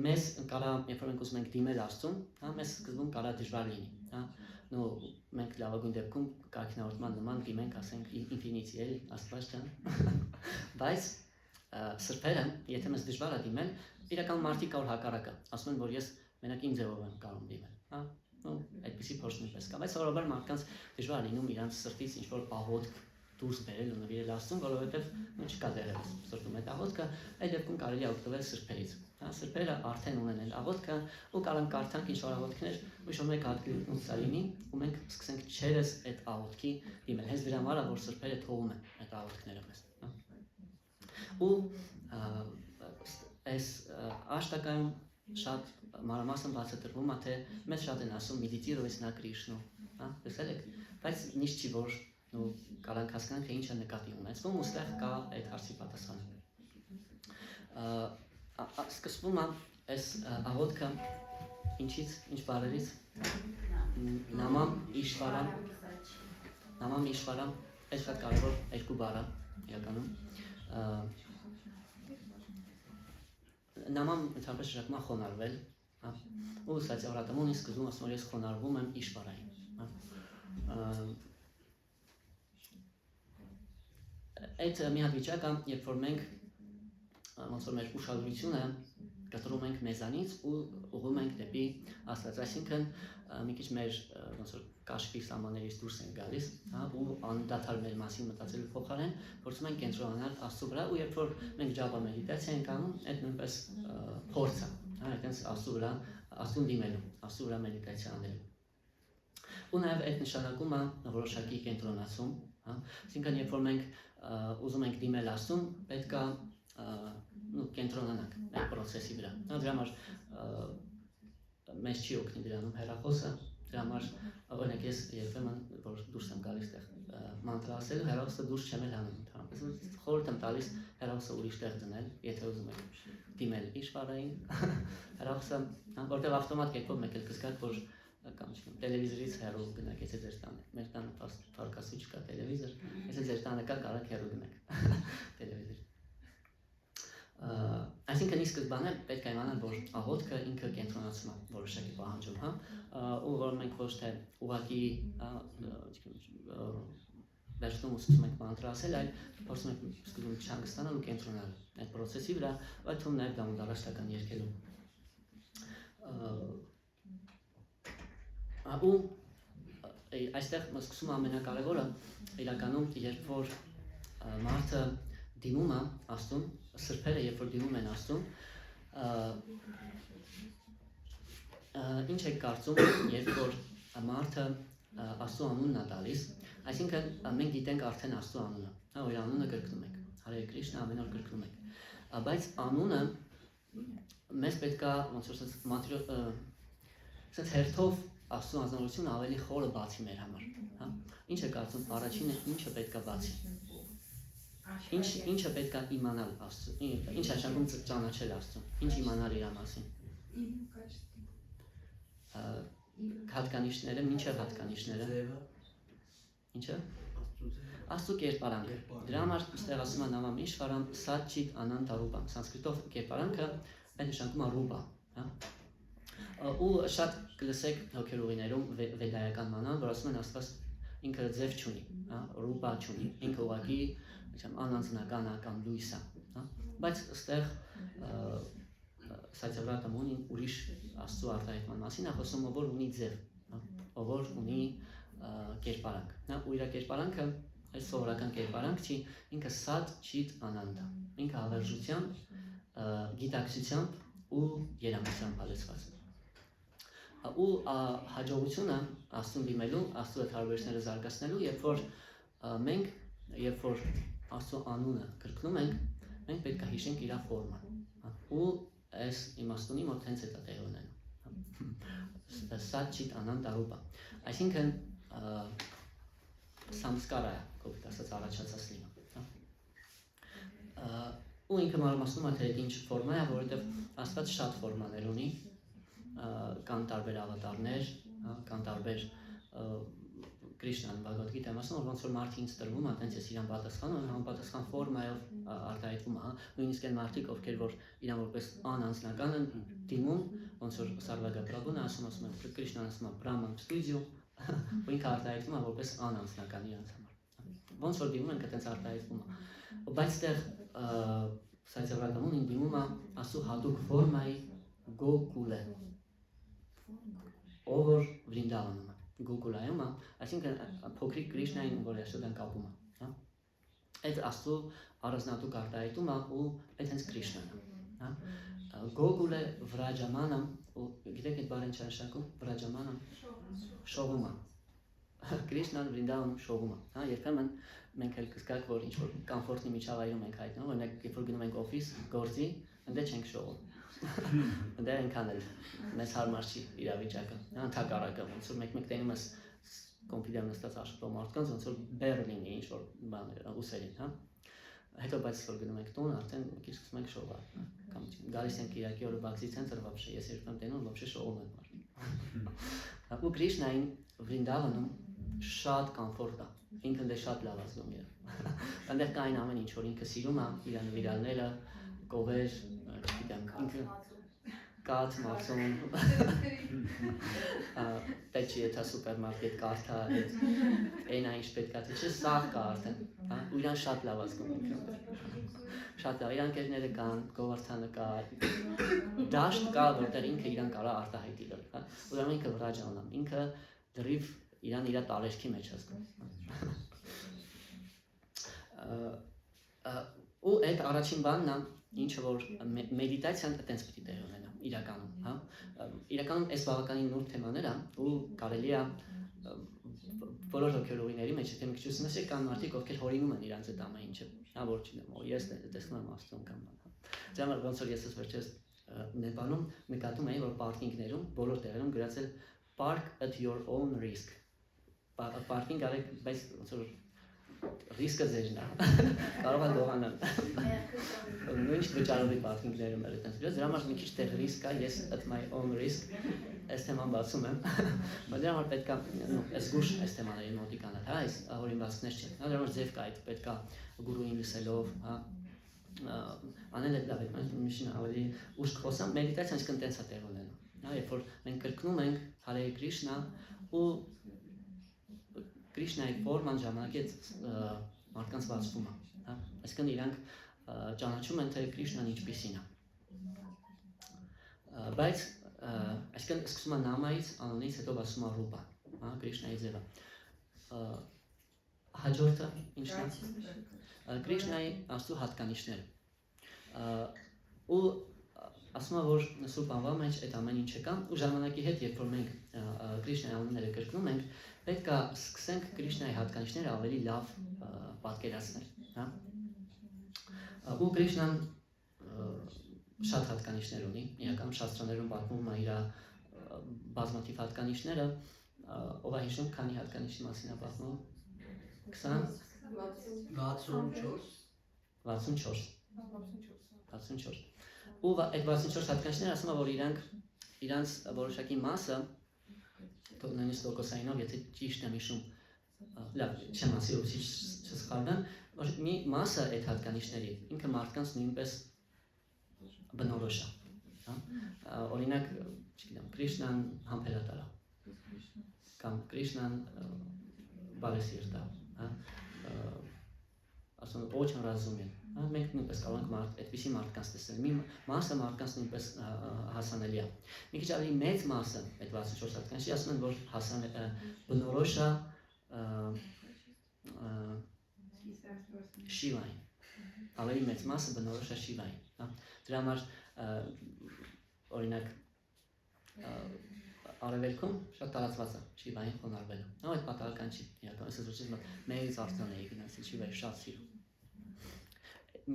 [SPEAKER 1] Մեզ կարա, երբ որ մենք ուզում ենք դիմել Աստծուն, հա, մեզ սկզբում կարա դժվար լինի, հա, նո մենք լավագույն դեպքում կարգինավորման նման դիմենք, ասենք ինֆինիտի էլի, Աստված ջան։ Բայց սրբերը, եթե մեզ դժվար է դիմել, իրական մարդիկ կա որ հակառակը, ասում են, որ ես մենակ իմ ձևով եմ կարող դիմել, հա, նո այդպիսի փորձ նույնպես կա, բայց սովորաբար մարդկանց դժվար լինում իրանց սրտից ինչ-որ աղոթք դուրս բերել ու նվիրել Աստծուն, որովհետև չկա դերևս սրտում այդ աղոթքը, այդ դեպքում կարելի է օգտվել սրբերից։ Սրբերը արդեն ունեն են աղոթքը ու կարող կարդանք ինչ որ աղոթքներ ու շո մեկ հատ գլուխնուցա լինի ու մենք սկսենք չերս այդ աղոթքի դիմել հենց դրա համար որ սրբերը թողում են այդ աղոթքները մեզ ու այս աշտակայում շատ մանրամասն բացատրվում է թե մեզ շատ են ասում медитировать на Кришну, տեսել եք, բայց նիշ չի որ ու կարող հասկանանք թե ինչ է նկատի ունեցվում ու ստեղ կա այդ հարցի պատասխանը սկսվում է այս աղոթքը ինչից, ինչ բառերից նամամ իշվարամ այս շատ կարևոր երկու բառ է իրականում նամամ ընդհանրապես շրջակա խոնարհվել ու սացիավրատամոնի սկզբում ասում ես խոնարհվում եմ իշվարային այդ մի հատ վիճակ է երբ որ մենք ոնց որ մեր ուշադրությունը կտրում ենք մեզանից ու ուղղում ենք դեպի Աստված, այսինքն մի քիչ մեր ոնց որ կաշվի սահմաններից դուրս ենք գալիս, ու անդադար մեր մասին մտածելու փոխարեն փորձում ենք կենտրոնանալ Աստծո վրա ու երբ որ մենք ջաբա մեդիտացիա ենք անում, այդ նույնպես փորձ է, այդտենց Աստծո վրա, Աստծուն դիմելու, Աստծո վրա մեդիտացիա անելու։ Ու նաև այդ նշանակում է որոշակի կենտրոնացում, այսինքն երբ որ մենք ուզում ենք դիմել Աստծուն, պետք է կենտրոնանանք այդ process-ի վրա։ Դրա համար մեզ չի օգնի դրանում հեռախոսը, դրա համար օրինակ ես երբեմն որ դուրս եմ գալիս տեղ մանտրա ասելու հեռախոսը դուրս չեմ հանում ընդհանրապես խորհուրդ եմ տալիս հեռախոսը ուրիշ տեղ դնել, եթե ուզում եք դիմել իշվարային հեռախոսը, որտեղ ավտոմատ կերպով մեկ էլ կզգաք որ կամ չգիտեմ տելևիզորից հեռու գնաք, եթե ձեր տանը, մեր տանը թարգասու չկա տելևիզոր, եթե ձեր տանը կա կարող հեռու գնաք տելևիզոր այսինքն ի սկզբանե պետք է իմանալ, որ աղոթքը ինքը կենտրոնացում է որոշակի պահանջում, ու որ մենք ոչ թե ուղղակի վերջնում ու սկսում ենք մանտրա ասել, այլ փորձում ենք սկզբում չհանգստանալ ու կենտրոնալ այդ process-ի վրա, այդ թվում նաև դամոդարաշտական երգելու։ Ու այստեղ սկսում է ամենակարևորը իրականում երբ որ մարդը դիմում է Աստծուն, սրբերը երբ որ դիմում են Աստծուն, ինչ եք կարծում, երբ որ մարդը Աստծո անունն է տալիս, այսինքն մենք գիտենք արդեն Աստծո անունը, որ անունը կրկնում ենք, Հարե Կրիշնա ամեն օր կրկնում ենք, բայց անունը մեզ պետք է ոնց որ ասած հերթով Աստծո անձնավորությունը ավելի խորը բացի մեր համար, ինչ եք կարծում, առաջինը ինչը պետք է բացի Ինչը պետք է իմանալ Աստծո, ինչ աշխատում ճանաչել Աստծո, ինչ իմանալ իր մասին։ Հատկանիշները, մինչև հատկանիշները։ Ինչը։ Աստծո կերպարանքը։ Դրա համար այստեղ ասում է նամամ իշվարամ սաչիտ անանտա ռուբա։ Սանսկրիտով կերպարանքը այդ նշանակում է ռուբա, ու շատ կլսեք հոգերուղիներում վեդայական մանան, որ ասում են Աստված ինքը ձև չունի, ռուբա չունի, ինքը ուղղակի անանձնական կամ լույս է, բայց այստեղ Սատյավրատամոնին ուրիշ Աստծո արտահայտման մասին է խոսում, որ ունի ձև, որ ունի կերպարանք, ու իր կերպարանքը այս սովորական կերպարանք չի, ինքը սատ չիտ անանդա, ինքը հավերժությամբ, գիտակցությամբ ու երամությամբ հալեցված ու հաջողությունը Աստծուն դիմելու, Աստծո այդ հարաբերությունները զարգացնելու, երբ որ մենք, երբ որ Աստծո անունը կրկնում ենք, մենք պետք է հիշենք իր ֆորման, ու այս իմաստունի մոտ հենց այդ է տեղի ունենում։ Սաչիտ անանտա ռուբա, այսինքն սամսկարա է, կոպիտ ասած առաջացած լինում։ Ու ինքը մանրամասնում է թե ինչ ֆորմա է, որովհետև Աստված շատ ֆորմաներ ունի, կան տարբեր ավատարներ, կան տարբեր Կրիշնան Բhagavad Gita-ում ասում, որ ոնց որ մարդը ինձ տրվում է, այտենց ես իրան պատասխանում, համապատասխան ֆորմայով արտահայտվում է, նույնիսկ այն մարդիկ, ովքեր որ իրան որպես անանձնական են դիմում, ոնց որ Սարվագա Պրաբհուն ասում է, Կրիշնան ասում է Brahman Studio, ու ինքը արտահայտվում է որպես անանձնական իրանց համար։ Ոնց որ դիմում են, այտենց արտահայտվում է։ Բայց այդտեղ Սատյավրատամոնին դիմում է Աստծո հատուկ ֆորմայի Գոկուլը, ով որ Վրինդավանում է, Գոկուլայում է, այսինքն փոքրիկ Կրիշնային, որ այսօր են կապում է, այդ Աստծո առանձնատուկ արտահայտում է ու այդ հենց Կրիշնան է, Գոգուլը վրաջամանամ, գիտեք այդ բառը ինչ նշանակում, վրաջամանամ, շողումա։ Կրիշնան Վրինդավանում շողումա, հա, երբեմն մենք էլ կզգանք, որ ինչ-որ կոմֆորտի միջավայրում ենք հայտնում, օրինակ, երբ որ գնում ենք օֆիս, գործի, ընդ չենք շողում։ Ընդ այնքան էլ մեզ հարմար չի իրավիճակը, ընդհակառակը, ոնց որ մեկ-մեկ տենում ես կոմպյուտերում նստած աշխատող մարդկանց, ոնց որ բեռ լինի ինչ-որ բաներ, ուսերին, հա։ Հետո բայց որ գնում ենք տուն, արդեն մի քիչ սկսում ենք շողալ, կամ գալիս ենք Իրաքի օրը բաքսի ցենտրը вообще, ես երբեմն տենում вообще շողում եմ։ Ու Կրիշնային Վրինդավանում շատ կոմֆորտ է, ինքն դե շատ լավ ազգում է։ Այնտեղ կային ամեն ինչ, որ ինքը սիրում է, իր նվիրալները, կովեր, գիտեմ, ինքը կաթ, մածուն, պետք չի եթե սուպերմարկետ կարթա, այն ինչ պետք է, թե չէ սաղ կա արդեն, ու իրան շատ լավ ազգում ինքը։ Շատ լավ, իրան կերները կան, գովարդանը կա, դաշտ կա, որտեղ ինքը իրան կարա արտահայտի լր, ուրեմն ինքը վրաջանամ, ինքը դրիվ իրան իրա տարերքի մեջ ազգում։ Ու այդ առաջին բանն է, ինչը որ մեդիտացիան այտենց պիտի տեղ ունենա իրականում, հա։ Իրականում այս բավականին նուրբ թեմաներ է ու կարելի է բոլոր հոգեորիների մեջ, եթե մի քիչ ուսումնասիրեք, կան մարդիկ, ովքեր հորինում են իրանց այդ ամեն ինչը, հա, որ չգիտեմ, ես տեսնում եմ աստծուն կամ բան։ Դրա համար ոնց որ ես վերջերս Նեպալում նկատում էի, որ պարկինգներում բոլոր տեղերում գրածել park at your own risk։ Պարկինգ արեք, բայց ոնց որ ռիսկը ձերն է, կարող է դողանալ։ Նույնիսկ վճարովի պարկինգներում էլ այդպես գրած, դրա համար մի քիչ տեղ ռիսկ կա, ես at my own risk այս թեման բացում եմ, բայց դրա համար պետք է զգուշ այս թեմաների մոտիկանալ, հա, այս հորինվածքներ չեն, դրա համար ձև կա այդ պետք է գուրուին լսելով, հա, անել այդ լավ է, միշտ ավելի ուշ խոսամ, մեդիտացիան այսքան տենց է տեղ ունենում, հա, երբ որ մենք կրկնում ենք Հարե Կրիշնա ու Կրիշնայի ֆորման ժամանակից մարդկանց բացվում է, հա, այսինքն իրանք ճանաչում են, թե Կրիշնան ինչպիսին է, բայց այսինքն սկսում է նամայից, անոնից, հետո ասում է ռուպա, հա, Կրիշնայի ձևը, հաջորդը ինչն է, Կրիշնայի աստծո հատկանիշները, ու ասում է, որ Սուրբ անվան մեջ այդ ամեն ինչը կա, ու ժամանակի հետ, երբ որ մենք Կրիշնայի անունները կրկնում ենք, պետք է սկսենք Կրիշնայի հատկանիշները ավելի լավ պատկերացնել, հա։ Ու Կրիշնան շատ հատկանիշներ ունի, իրականում շաստրաներում պատմում է իր բազմաթիվ հատկանիշները, ով է հիշում, քանի հատկանիշի մասին է պատմում, 64 ու այդ 64 հատկանիշները ասում է, որ իրանց որոշակի մասը, նույնիսկ լոգոսայինով, եթե ճիշտ եմ հիշում, լավ, չեմ ասի, որ չսխալվեմ, մի մասը այդ հատկանիշների, ինքը մարդկանց նույնպես բնորոշ է, օրինակ, չգիտեմ, Կրիշնան համբերատար է, կամ Կրիշնան բարեսիրտ է, ասում են, очень разумен, մենք նույնպես կարող ենք այդպիսի մարդկանց տեսնել, մի մասը մարդկանց նույնպես հասանելի է, մի քիչ ավելի մեծ մասը, այդ 64 հատկանիշի, ասում են, որ բնորոշ է Շիվային, ավելի մեծ մասը բնորոշ է Շիվային, դրա համար, օրինակ, արևելքում շատ տարածված է Շիվային խոնարհվելը, այդ պատահական չի, իրական, ես ասում եմ, մեծ արդյոն էի գնացել Շիվայի շատ սիրում,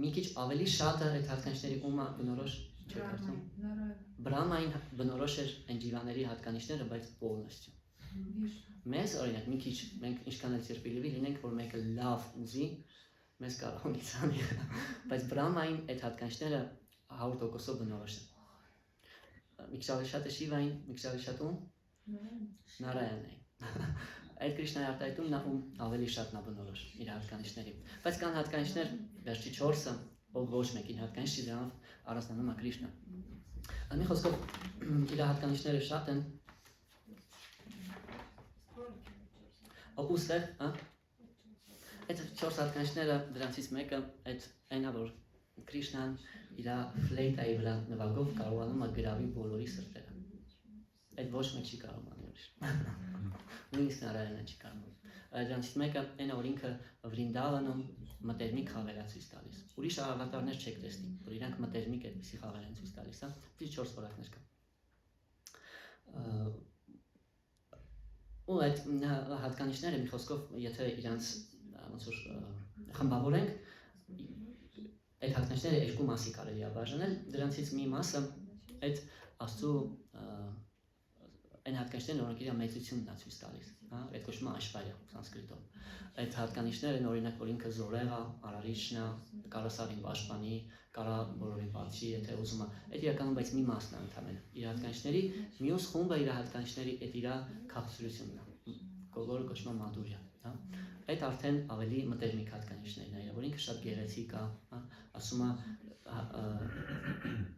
[SPEAKER 1] մի քիչ ավելի շատը այդ հատկանիշների ումա բնորոշ չեք արդյոն, Բրահմային բնորոշ էր այն ջիվաների հատկանիշները, բայց պոլնոստյու, մեզ օրինակ մի քիչ, մենք ինչքան էլ սիրպիլիվի լինենք, որ մեկը լավ ուզի, մեզ կարող ունի ցանի, բայց Բրահմային այդ հատկանիշները 100%-ով բնորոշ են, մի քիչ ավելի շատ է Շիվային, մի քիչ ավելի շատ ում, Նարայանային, այդ Կրիշնայի արտահայտումն ում ավելի շատն է բնորոշ իր հատկանիշների, բայց կան հատկանիշներ, վերջի 4-ը, ով ոչ մեկին հատկանիշ չի, դրանով առանձնանում է Կրիշնան, մի խոսքով իր հատկանիշները շատ են, ուստեղ, այդ 4 հատկանիշները դրանցից մեկը այն է, որ Կրիշնան իր ֆլեյտայի վրա նվագով կարողանում է գրավի բոլորի սրտերը, այդ ոչ մեկ չի կարող անել, նույնիսկ Նարայանը չի կարող, Դրանցից մեկը այն որ ինքը Վրինդավանում մտերմիկ խաղեր է ցույց տալիս։ Ուրիշ ավատարներ չեք տեսնի, որ իրանք մտերմիկ այդպիսի խաղեր են ցույց տալիս, հա։ Դից 4 որակներ կա։ Ու այդ հատկանիշները մի խոսքով, եթե իրանց ոնց որ խմբավորենք, այդ հատկանիշները երկու մասի կարելի է բաժանել, դրանցից մի մասը այդ աստծո այն հատկանիշներն, որոնք իր մեծությունն է ցույց տալիս, հա, այդ կոչվում է աշխարհը սանսկրիտով։ Այդ հատկանիշներն օրինակ որ ինքը զորեղ է, արարիչն է, կարա սարին պաշտպանի, կարա բոլորին պատժի, եթե ուզում է, այդ իրականում բայց մի մասն է ընդհանրապես իր հատկանիշների, մյուս խումբը իր հատկանիշների այդ իր քաղցրությունն է, որը կոչվում է մադուրիա, հա։ Այդ արդեն ավելի մտերմիկ հատկանիշներն են, որ ինքը շատ գեղեցիկ է, հա, ասում է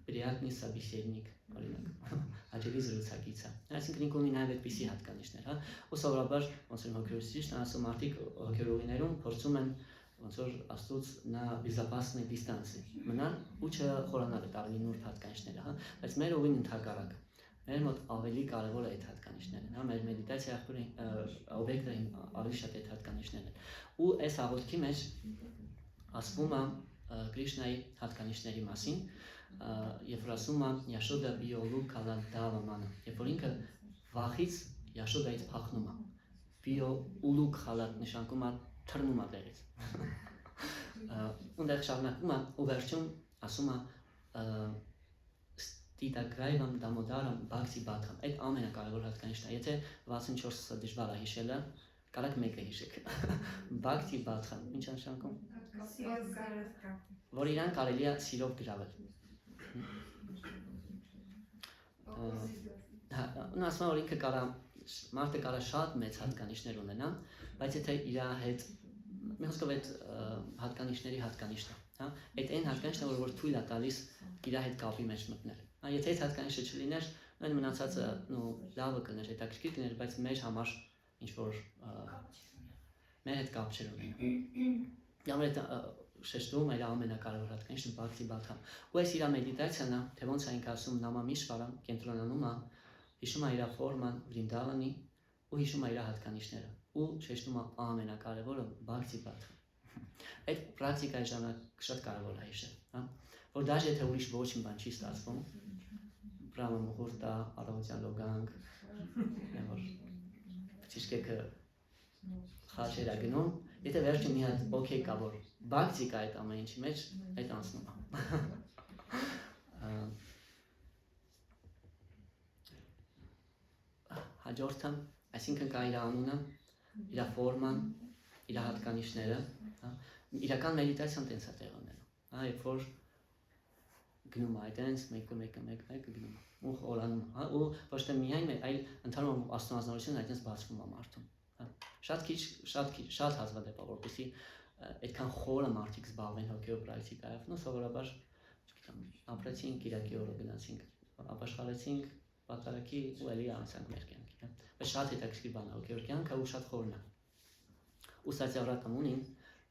[SPEAKER 1] приятный собеседник, օրինակ, հաճելի զրուցակից է։ Այսինքն ինքը ունի նաև այդպիսի հատկանիշներ, հա։ Ու սովորաբար ոնց որ հոգեորիչն ասում մարդիկ հոգեորիներում փորձում են ոնց որ աստծուց նա безопасной дистанции մնալ ու չխորանալ այդ ավելի նուրբ հատկանիշները, հա։ Բայց մեր ուղին ընդհակառակը։ Մեր մոտ ավելի կարևոր է այդ հատկանիշները, հա, մեր մեդիտացիա օբյեկտը ավելի շատ այդ հատկանիշներն են։ Ու այս հաղորդքի մեջ ասվում է Կրիշնայի հատկանիշների մասին, երբ որ ասում է Յաշոդա բիոլու քալադավամանը, երբ որ ինքը վախից Յաշոդայից փախնում է։ Բիոլու քալատ նշանակում է թռնում է դերից։ Ունդեղ շարունակում է ու վերջում ասում է Տիտագրայվամ դամոդարամ բաքսի բաթամ։ Այդ ամենակարևոր հատկանիշն է։ Եթե 64-ը դժվար է հիշելը, կարաք մեկը հիշեք։ Բաքսի բաթամ, ինչ նշանակում։ Որ իրան կարելի է սիրով գրավել։ Ու ասում որ ինքը կարա մարդը կարա շատ մեծ հատկանիշներ ունենա, բայց եթե իր հետ մի խոսքով այդ հատկանիշների հատկանիշն է, հա, այդ այն հատկանիշն է, որ թույլ է տալիս իր հետ կապի մեջ մտնել։ Հա, եթե այդ հատկանիշը չլիներ, այն մնացածը նո լավը կներ, հետաքրքիր կներ, բայց մեր համար ինչ որ մեր հետ կապ չեր ունենա։ Ямар այդ շեշտում էր ամենակարևոր հատկանիշը բաքսի բաթամ։ Ու այս իր մեդիտացիան է, թե ոնց է ինքը ասում նամամիշվարան կենտրոնանում է, հիշում է իր ֆորման Վրինդավանի ու հիշում է իր հատկանիշները։ Ու շեշտում է ամենակարևորը բաքսի բաթամ։ Այդ պրակտիկայի ժամանակ շատ կարևոր է հիշել, հա, որ դաժե եթե ուրիշ ոչ մի բան չի ստացվում, Բրահմա մուհուրտա, առավոտյան լոգանք, որ ճիշկեքը խաչեր է գնում, եթե վերջում մի հատ օքեյ կա, որ բաքսի կա այդ ամեն ինչի մեջ, այդ անցնում է։ Հաջորդը, այսինքն կա իր անունը, իր ֆորման, իր հատկանիշները, հա, իրական մեդիտացիան տենց է տեղ ունենում, հա, երբ որ գնում է այդենց, մեկը գնում է, ու խորանում, հա, ու ոչ թե միայն մեկ, այլ ընդհանուր աստվածանորությունը այդպես բացվում է մարդուն, հա, շատ հազվադեպ է, որպեսզի այդքան խորը մարդիկ զբաղվեն հոգեով պրակտիկայով, ու սովորաբար, չգիտեմ, ապրեցինք Կիրակի օրը գնացինք, ապաշխարեցինք պատարակի ու էլի անցանք մեր կյանքի, հա, բայց շատ հետաքրքիր բան է հոգեոր կյանքը ու շատ խորն է։ Ու Սատյավրատամունին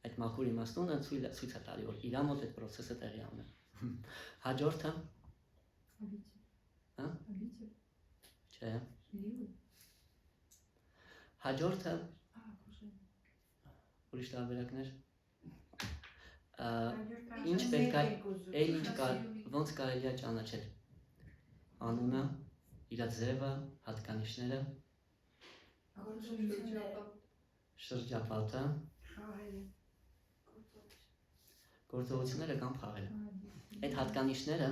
[SPEAKER 1] այդ մաքուր իմաստունը ցույց է տալի, որ իր մոտ այդ process-ը տեղի է ունենում։ Հաջորդը հա? Չէ։ Հաջորդը ուրիշ տարբերակներ ինչ պետք է ոնց կարելի է ճանաչել անունը, իր ձևը, հատկանիշները, շրջապատը, գործողությունները կամ խաղերը։ Այդ հատկանիշները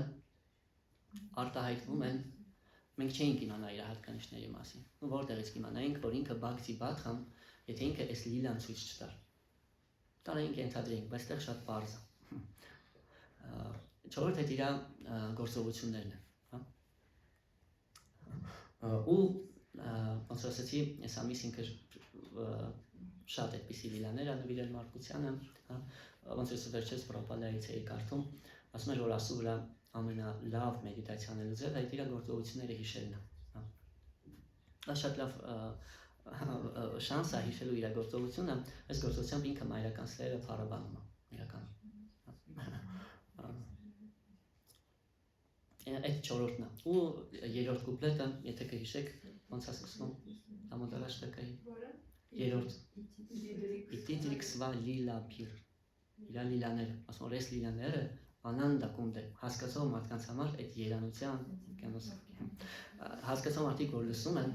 [SPEAKER 1] արտահայտվում են, մենք չէինք իմանա իր հատկանիշների մասին։ Ու որտեղից կիմանայինք, որ ինքը բաքսի բաթամ, եթե ինքը այս լիլան ցույց չտար։ Տարայինք ենթադրեինք, բայց այդտեղ շատ պարզ է։ Չորրորդ այդ իր գործողություններն են, հա։ Ու ոնց ասացի, այս ամիս ինքը շատ այդպիսի լիլաներ է նվիրել մարդկությանը, հա, ոնց որ վերջերս պրոպագանդայից էի կարդում, ասում էր, որ աստծո վրա ամենալավ մեդիտացիաների ձևը այդ իր գործողությունները հիշելն է, հա։ Շատ լավ շանս է հիշելու իր գործողությունը, այս գործողությամբ ինքը մայրական սերը փառաբանում է, իրականում։ Այդ չորրորդն է։ Ու երրորդ կուպլետը, եթե կհիշեք, ոնց է սկսվում, Դամոդարաշտակայի։ երրորդ Դիդրիկ Սվա Լիլափիր իրա լիլաները, ասում որ այս լիլաները անանդակունդ է, հասկացող մարդկանց համար այդ երանության հասկացող մարդիկ որ լսում են,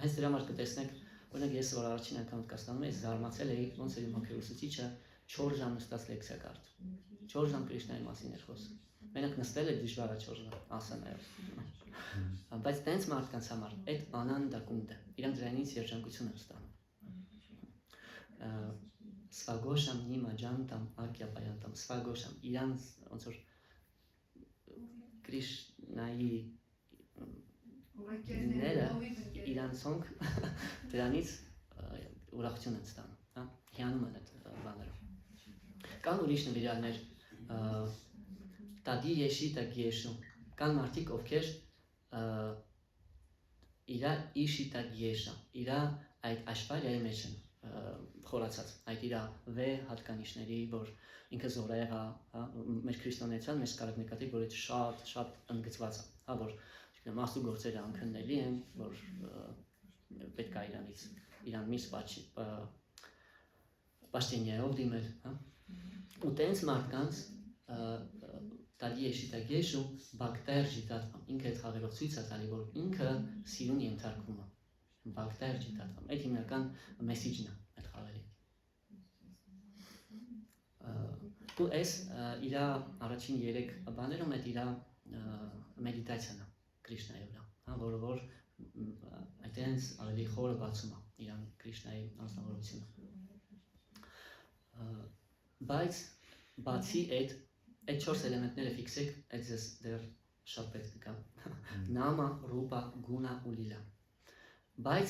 [SPEAKER 1] հենց դրա համար կտեսնեք, օրինակ ես որ առաջին անգամ Հնդկաստանում էի, զարմացել էի, ոնց էր իմ հոգեուսուցիչը 4 ժամ նստած լեկցիա կարդում, 4 ժամ Կրիշնայի մասին էր խոսում, մենակ նստել է դժվար է 4 ժամ, ասանայով, բայց տենց մարդկանց համար այդ անանդակունդ է, իրանք դրանից երջանկություն են ստանում, Սվագոշամ նիմա ջանտամ ակյա պայանտամ, Սվագոշամ, իրանց ոնց որ Կրիշնայի ները իրանցոնք դրանից ուրախություն են ստանում, հիանում են այդ բաներով։ Կան ուրիշ նվիրալներ, տադի եշի տակ եշու, կան մարդիկ ովքեր իրա իշի տակ եշա, իրա այդ աշխարհայի մեջ են խորացած, այդ իրա վե հատկանիշների, որ ինքը զորայեղ է, մեր քրիստոնեության մեջ կարող նկատի, որ այդ շատ ընդգծված է, որ Աստու գործերը անքննելի են, որ պետք է իրան միշտ պաշտենյայով դիմել, ու տենց մարդկանց տալի եշի տակ եշու բակտեր ժիտատվամ, ինքը այդ խաղերով ցույց է տալի, որ ինքը սիրուն ենթարկվում է, բակտեր ժիտատվամ, այդ հիմնական մեսիջն է այդ խաղերի։ Ու այս իրա առաջին 3 բաներում այդ իրա մեդիտացիան է Կրիշնայի վրա, որը որ այդտենց ավելի խորը բացում է իրան Կրիշնայի անձնավորությունը։ Բայց բացի այդ 4 էլեմենտները ֆիքսեք, այդ ձեզ դեռ շատ պետք կգա։ Նամա, ռուպա, գունա ու լիլա։ Բայց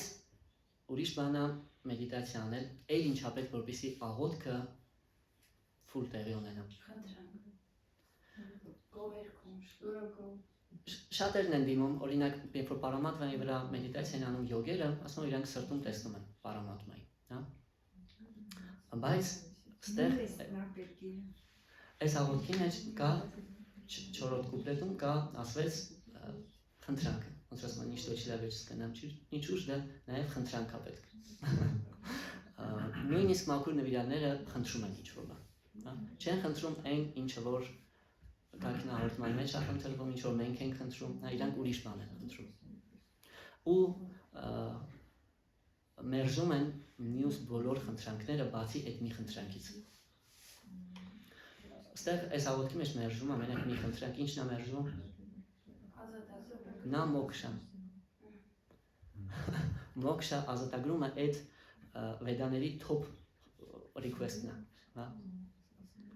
[SPEAKER 1] ուրիշ բան է մեդիտացիա անել, այլ ինչա պետք որպեսզի աղոթքը ֆուլ տեղի ունենա։ Շատերն են դիմում, օրինակ, երբ որ պարամատվայի վրա մեդիտացիա են անում յոգերը, ասում որ իրանք սրտում տեսնում են պարամատվայի, բայց ստեղ այս աղոթքի մեջ կա 4-րդ կուպլետում կա ասվեց խնդրանքը, ոնց ասում են նիշտո չիլավեչսկա нам не чуждо, նաև խնդրանքա պետք։ Նույնիսկ մաքուր նվիրալները խնդրում են ինչ-որ բան, չեն խնդրում այն ինչը որ Կարգնահարդման մեջ է խնդրվում, ինչ որ մենք ենք խնդրում, իրանք ուրիշ բան են խնդրում։ Ու մերժում են մյուս բոլոր խնդրանքները բացի այդ մի խնդրանքից։ Այստեղ այս աղոթքի մեջ մերժում է մենակ մի խնդրանք, ինչն է մերժում։ Նա մոքշա։ Մոքշա ազատագրումը այդ վեդաների top request-ն է,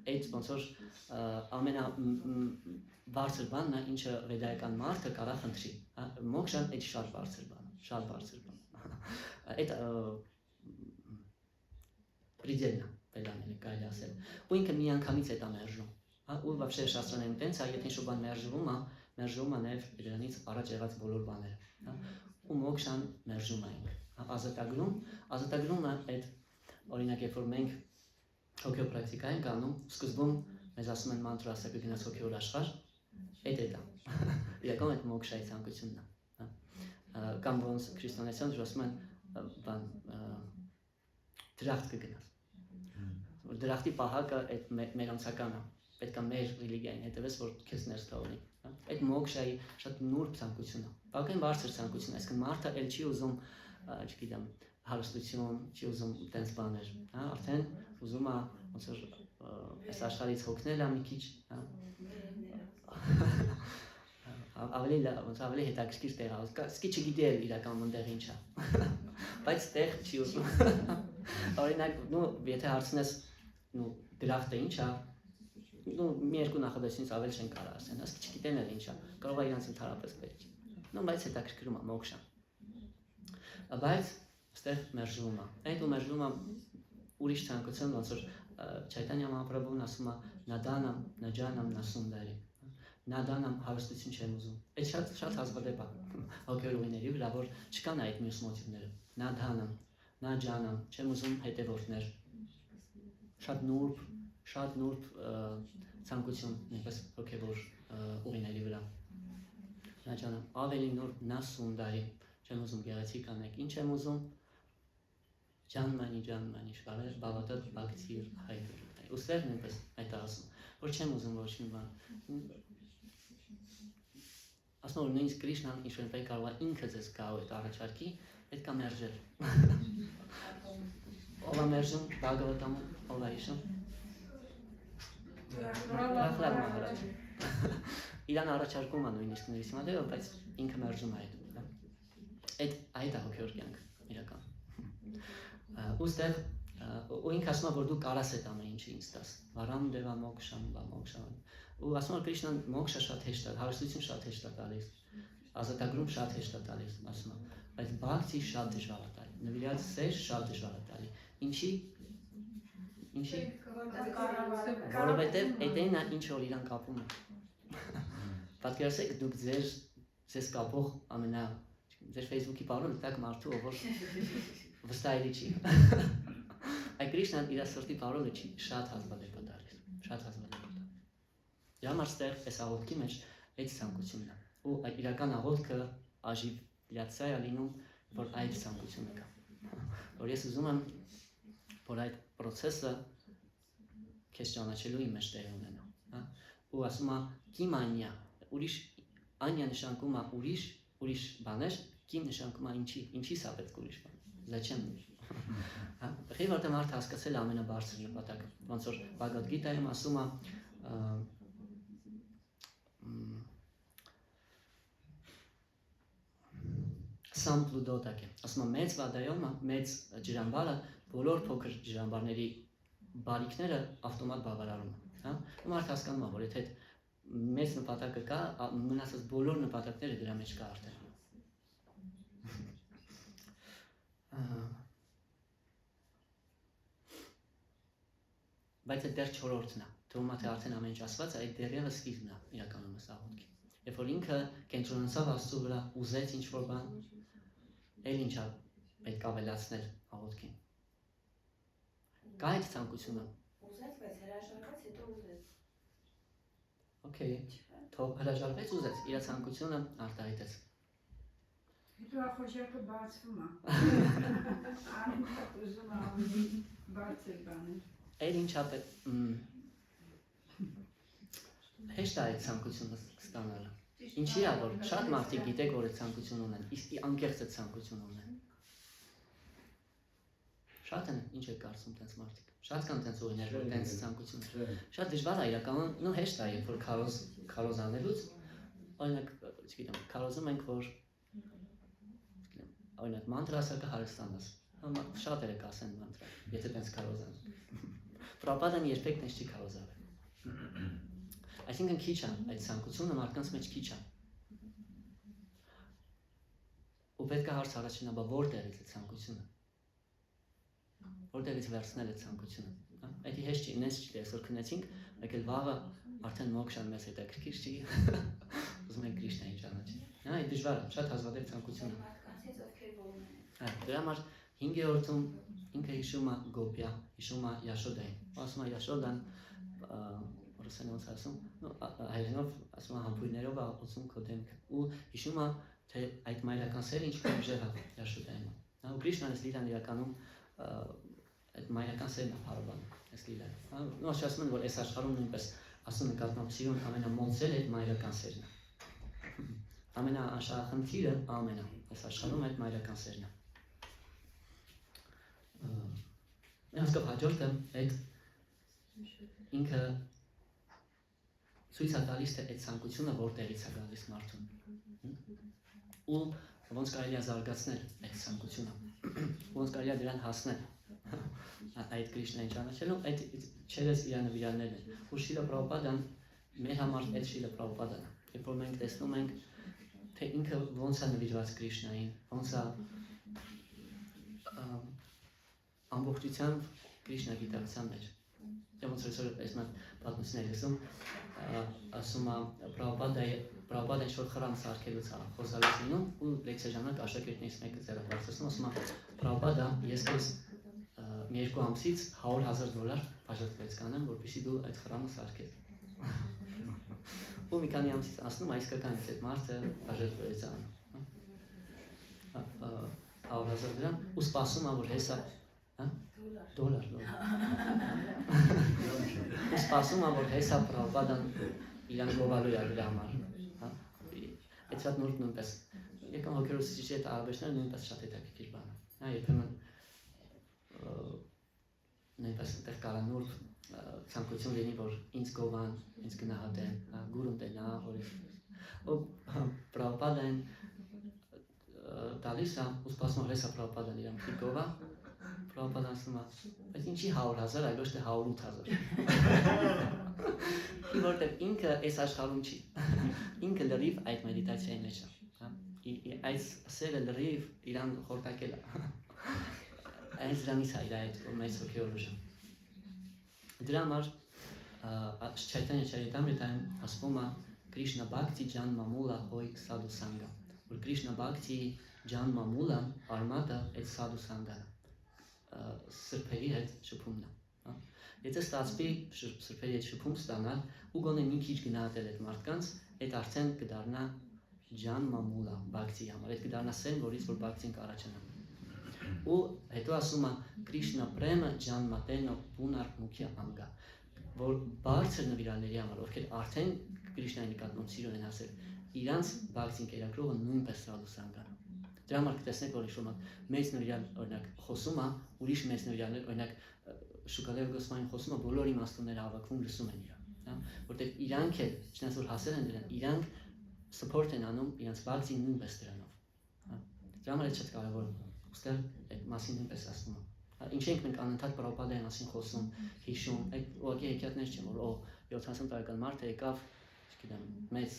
[SPEAKER 1] այդ ոնց որ ամենաբարձր բանն է, ինչը վեդայական մարդը կարող է խնդրի, մոքշան այդ շատ բարձր բան, շատ բարձր բան։ Այդ պրիդելն է վեդաները կարելի ասել։ Ու ինքը միանգամից այդ է մերժում, ու вообще շաստրաներում տենց է, եթե ինչ-որ բան մերժվում է նաև դրանից առաջ եղած բոլոր բաները, ու մոքշան մերժում է ինքը։ Ազատագրումը այդ օրինակ երբ որ մենք հոգեոր պրակտիկա ենք անում, սկզբում մեզ ասում են մանտրա ասա կգնաս հոգեոր աշխարհ, այդ է դա։ Իրական այդ մոքշայի ցանկությունն է։ Կամ ոնց քրիստոնեության ասում են բան դրախտ կգնաս։ Որ դրախտի պահակը այդ մեր անցականը, պետք է մեր ռելիգիային հետևես, որ քեզ ներս թողնի։ Այդ մոքշայի շատ նուրբ ցանկություն է։ Բավական բարձր ցանկություն է, այսինքն մարդը էլ չի ուզում, չգիտեմ, հարստություն, չի ուզում տենց բաներ, արդեն ուզում է ոնց որ այս աշխարհից հոգնել է մի քիչ, ավելի հետաքրքիր տեղ է, սկի չգիտի էլ իրական այնտեղ ինչ է, բայց տեղ չի ուզում։ Օրինակ, եթե հարցնես դրախտը ինչ է, մի երկու նախադասությունից ավել չեն կարող ասեն, ասկի չգիտեն էլ ինչ է, կարող է իրանց ընդհանրապես պետք է, բայց հետաքրքրում է մոքշան։ Բայց այստեղ մերժվում է, այդ ու մերժվում է ուրիշ ցանկություն, ոնց որ Չայտանյա Մահապրաբհուն ասում է նադանամ, նաջանամ, նասունդարի, նադանամ հարստություն չեմ ուզում, այդ շատ հազվադեպ է հոգեոր ուղիների վրա, որ չկան այդ մյուս մոտիվները, նադանամ, նաջանամ, չեմ ուզում հետևորդներ, շատ նուրբ ցանկություն նույնպես հոգևոր ուղիների վրա, նաջանամ, ավելի նուրբ նասունդարի, չեմ ուզում գեղեցիկ անեք, ինչ եմ ուզում, Ջանմանի շվարը բավատատ բակցիր հայտուր։ Ուստեղ նույնպես այդ ասում, որ չեմ ուզում ոչ մի բան։ Ասում որ նույնիսկ Կրիշնան ինչ-որ պետք կարող է ինքը ձեզ գալ այդ առաջարկի, պետք է մերժել։ Ով է մերժում Բhagavatam, ով է հիշում։ Իրան առաջարկում է նույնիսկ նույնիսկ, բայց ինքը մերժում է այդ։ Այդ է հոգևոր կյանք իրական։ Ուստեղ ու ինքը ասում է որ դու կարաս այդ ամեն ինչը ինձ տաս։ Վարամ դեվա մոքշան, մոքշան։ Ու ասում է Կրիշնան մոքշը շատ հեշտ է, հարստություն շատ հեշտ է տալիս, ազատագրում շատ հեշտ է տալիս, ասում է, բայց բhakti շատ դժվար է տալի, նվիրած սեր շատ դժվար է տալի։ Ինչի։ Որովհետև այդ այն է ինչ որ իրան կապում է։ Պատկերացրեք դուք ձեզ կապող ամենա ձեր Facebook-ի բառը տակ մարդու ով որ վստահելի չի։ Այդ Կրիշնան իր սրտի բառը չի շատ հազվադեպ է տալիս, շատ հազվադեպ է տալիս։ Ямарստեղ այս աղոթքի մեջ այդ ցանկությունն է։ Ու այդ իրական աղոթքը աժիվլյացիա է լինում, որ այդ ցանկությունը կա։ Որ ես ուզում եմ որ այդ process-ը քեզ ճանաչելու իմ մեջ տեղի ունենա, հա։ Ու ասում է կիմանյա, ուրիշ անյա նշանակում է ուրիշ բաներ, կիմ նշանակում է ինչի սա պետք ուրիշ բան։ Зачем։ Հա, խիվ արդեն մարդ հասկացել ամենաբարձր նպատակը, ոնց որ Բhagavad Gita-ում ասում է Սամպլուդոտակ է, ասում է մեծ վադայոմը, մեծ ջրամբարը, բոլոր փոքր ջրամբարների բարիքները ավտոմատ բավարարում է, հա։ Ու մարդ հասկանում է, որ եթե մեծ նպատակը կա, մնացած բոլոր նպատակները դրա մեջ կա արդեն։ Բայց այդ դեռ չորրորդն է, թվում է թե արդեն ամեն ինչ ասված է, այդ դեռևս սկիզբն է իրականում այս աղոթքի։ Երբ որ ինքը կենտրոնացավ Աստծո վրա, ուզեց ինչ-որ բան, էլ ինչա պետք է ավելացնել աղոթքին։ Կա այդ ցանկությունը։
[SPEAKER 2] Ուզեց, բայց հրաժարվեց, հետո ուզեց։
[SPEAKER 1] Okay, թող հրաժարվեց ուզեց, իր ցանկությունը արտահայտեց։
[SPEAKER 3] Հետո ախոժակը բացվում է։ Անընդհատ ուզում է բարձր բաներ։
[SPEAKER 1] Էլ ինչա հեշտ է այդ ցանկությունը ստանալը։ Ինչի է որ շատ մարդիկ գիտեք որ այդ ցանկություն ունեն, իսկ անկեղծ այդ ցանկություն ունեն։ Շատ են, ինչ եք կարծում տենց մարդիկ։ Շատ կան տենց ուղիներ, որ տենց ցանկություն։ Շատ դժվար է իրականում, նո հեշտ է, երբ որ քարոզ անելուց, օրինակ, չգիտեմ, քարոզում ենք որ օրինակ մանտրա ասակը հարստանաս։ Շատ երեք ասեն մանտրա, եթե տենց քարոզ անեն։ Պրաբհադան երբեք տենց չի քարոզավել։ Այսինքն քիչ է, այդ ցանկությունը մարդկանց մեջ քիչ է։ Ու պետք է հարց առաջինաբար որտեղից է ցանկությունը։ Որտեղից վերցնել է ցանկությունը։ Այդի հեշտ չի, նես չի, այսօր քնեցինք, մեկ էլ վաղը արդեն մոքշան մեզ հետաքրքիր չի։ Ուզում ենք Կրիշնային ճանաչել։ Հա, այդ դժվար է, շատ հազվադեպ ցանկություն է։
[SPEAKER 2] Մարդկանցից ովքեր ողում են։
[SPEAKER 1] Հա, դրա համար 5-րդում ինքը հիշում է Գոպիա, հիշում է Յաշոդային։ Ասում է Յաշոդան, ռուսերեն ոնց ասում, հայերենով ասում է համբույրներով է ուսում քո դեմքը։ Ու հիշում է թե այդ մայրական սերը ինչքան ուժեղ է Յաշոդային։ Հա, ու Կրիշնան էս լիլան իրականում այդ մայրական սերն է փառաբանում, էս լիլան։ Հա, նույնիսկ ասում են որ այս աշխարհում նույնպես ասում նկատմամբ սիրուն ամենամոտ սերը այդ մայրական սերն է։ Ամենաանշահախնդիրը ամենա այս աշխարհում այդ մայրական սերն է։ Հսկա հաջորդը այդ ինքը ցույց է տալիս թե այդ ցանկությունը որտեղից է գալիս մարդուն։ Ու ոնց կարելի է զարգացնել այդ ցանկությունը։ Ոնց կարելի է դրան հասնել։ Այդ Կրիշնային ճանաչելու այդ չերես իր նվիրալներն են։ Ու Շիլա Պրաբհուպադան մեր համար այդ Շիլա Պրաբհուպադան է։ Երբ որ մենք տեսնում ենք թե ինքը ոնց է նվիրված Կրիշնային, ոնց է ամբողջությամբ Կրիշնա գիտակցության մեջ։ Ոնց որ այսպես պատմություններ լսում, ասում է Պրաբհուպադան ինչ-որ խրամ սարքելուց է խոսալուց լինում ու լեկցիա ժամանակ աշակերտներից մեկը ձեռաբարձրացնում, ասում է Պրաբհուպադա, ես քեզ մի 2 ամսից $100,000 բաժանվեց կանեմ, որպեսզի դու այդ խրամը սարքես։ Ու մի քանի ամսից ասնում այսքան այդ մարդը բաժանվեց անում։ $100,000 ու սպասում է որ հեսա
[SPEAKER 2] Dolar.
[SPEAKER 1] Դոլար։ Սպասում եմ, որ հեսա Պրաբհուպադան իրան գովալու է դրա համար։ Հա։ Այդ շատ նուրբ նույնպես։ Եկան հոգերոսիչի հետ արաբեջները նույնպես շատ հետաքրքիր բան է։ Հա, երբեմն նույնպես այդտեղ կարա նուրբ ցանկություն լինի, որ ինձ գովան, ինձ գնահատեն, հա, գուրունտ է նա, որ Պրաբհուպադան տալիս է, ու սպասում որ հեսա Պրաբհուպադան իրան մի գովա, Պրաբհուպադան ասում է, բայց ինչի 100,000, այլ ոչ թե 108,000։ Որտեղ ինքը այս աշխարհում չի։ Ինքը լրիվ այդ մեդիտացիայի մեջ է, հա։ Այս սերը լրիվ իրան խորտակել է։ Այս դրանից է իր այդ մեծ հոգևոր ուժը։ Դրա համար Chaitanya Charitamritaում ասվում է Krishna Bhakti Jan Mamula Hoy Sadhu Sangha, որ Krishna Bhakti Jan Mamula արմատը այդ Sadhu Sangha-ն սրբերի հետ շփումն է։ Եթե ստացվի սրբերի հետ շփում ստանալ ու գոնե մի քիչ գնահատել այդ մարդկանց, այդ արդեն կդառնա Jan Mamula Bhakti համար, այդ կդառնա սեն, որից որ Bhakti-ն կառաջանա։ Ու հետո ասում է Krishna Prema Jan Mateno Punar Mukhya Anga, որ բարձր նվիրալների համար, ովքեր արդեն Կրիշնայի նկատմամբ սիրո են հասել, իրանց Bhakti-ն կերակրողը նույնպես Sadhu Sangha-ն է։ Դրա համար կտեսնեք, որ ինչ-որ մեծ նվիրալ օրինակ խոսում է, ուրիշ մեծ նվիրալներ, օրինակ Շուկադեվ Գոսվամին խոսում է, բոլոր իմաստունները հավաքվում լսում են իրան, հա, որտեղ իրանք էլ, չնայած որ հասել են դրան, իրանք support են անում իրանց Bhakti-ն նույնպես դրանով, հա։ Դրա համար է շատ կարևոր, ուստեղ այդ մասին նույնպես ասում է։ Ինչ ենք մենք անընդհատ Պրաբհուպադայի մասին խոսում, հիշում, այդ ուղղակի հեքիաթներ չեն, որ 70 տարեկան մարդ եկավ, չգիտեմ, մեծ